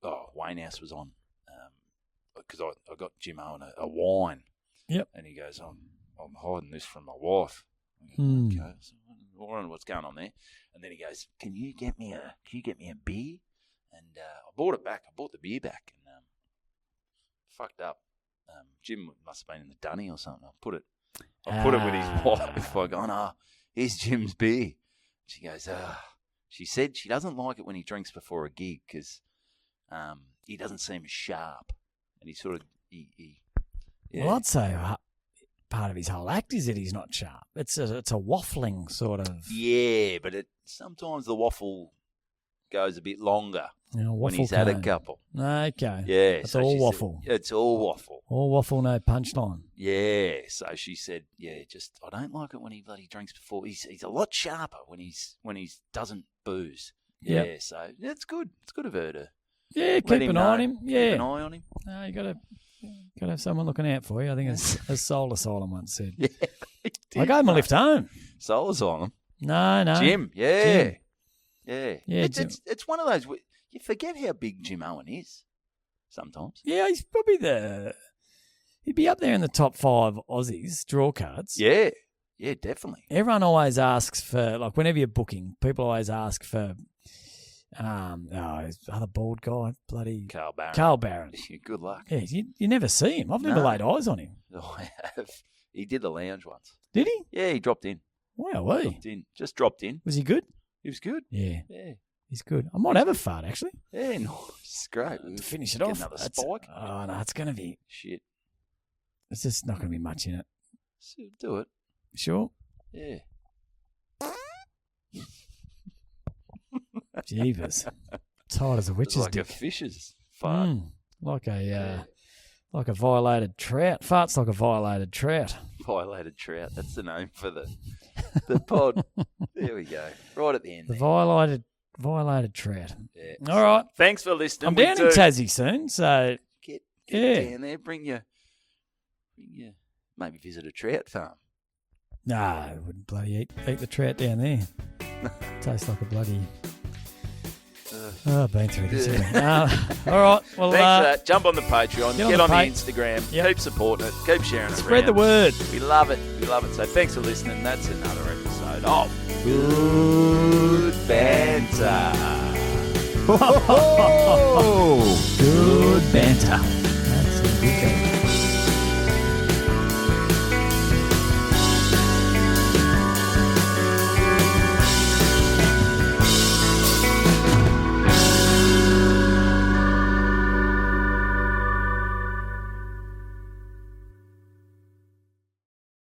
B: Waynehouse was on, because I got Jim Owen a wine.
C: Yep.
B: And he goes, I'm hiding this from my wife. I go, okay, so I wonder what's going on there. And then he goes, Can you get me a beer? And I bought it back. I bought the beer back and fucked up. Jim must have been in the dunny or something. I put it with his wife. I go, here's Jim's beer. She goes, she said she doesn't like it when he drinks before a gig because he doesn't seem as sharp. And he sort of,
C: Well, I'd say part of his whole act is that he's not sharp. It's a waffling sort of.
B: Yeah, but sometimes the waffle goes a bit longer when he's had a couple.
C: Okay.
B: Yeah.
C: It's all waffle.
B: It's all waffle.
C: All waffle, no punchline.
B: Yeah. So she said, I don't like it when he bloody drinks before. He's a lot sharper when he doesn't booze.
C: Yep.
B: Yeah. So it's good. It's good of her to.
C: Yeah, keep an eye on him. Yeah.
B: Keep an eye on him.
C: No, you got to have someone looking out for you. I think as Soul Asylum once said.
B: Yeah.
C: I gave him a lift home.
B: Soul Asylum.
C: No.
B: Jim. Yeah.
C: Jim.
B: Yeah. It's one of those. You forget how big Jim Owen is sometimes.
C: Yeah, he's probably he'd be up there in the top 5 Aussies draw cards.
B: Yeah, definitely.
C: Everyone always asks for, like, whenever you're booking, people always ask for, his other bald guy, bloody Carl Barron.
B: Good luck.
C: Yeah, you never see him. I've never laid eyes on him.
B: I have. He did the lounge once.
C: Did he?
B: Yeah, he dropped in.
C: Wow,
B: Just dropped in.
C: Was he good?
B: He was good.
C: Yeah.
B: Yeah.
C: He's good. I might have a fart, actually.
B: Yeah, nice. Great.
C: To finish it
B: Get
C: off.
B: another
C: That's-
B: spike.
C: Oh, no, it's going to be...
B: Shit.
C: It's just not going to be much in it.
B: So do it.
C: Sure?
B: Yeah.
C: Jeebus. Tight as a
B: It's
C: witch's
B: like a
C: dick.
B: fish's fart.
C: Like a violated trout. Farts like a violated trout.
B: Violated trout. That's the name for the pod. There we go. Right at the end.
C: The
B: there.
C: violated trout.
B: Yeah.
C: All right.
B: Thanks for listening.
C: I'm
B: We
C: down
B: do
C: in Tassie soon, so
B: Get
C: Yeah.
B: down there. Bring you. Maybe visit a trout farm.
C: nah, I wouldn't bloody eat the trout down there. Tastes like a bloody. I've been through this.
B: Yeah.
C: All right. Well,
B: Thanks for that. Jump on the Patreon. Get on the Instagram.
C: Yep.
B: Keep supporting it. Keep sharing it.
C: spread the
B: around.
C: word.
B: We love it. We love it. So thanks for listening. That's another episode of Good Banter.
A: Good banter.
C: That's a good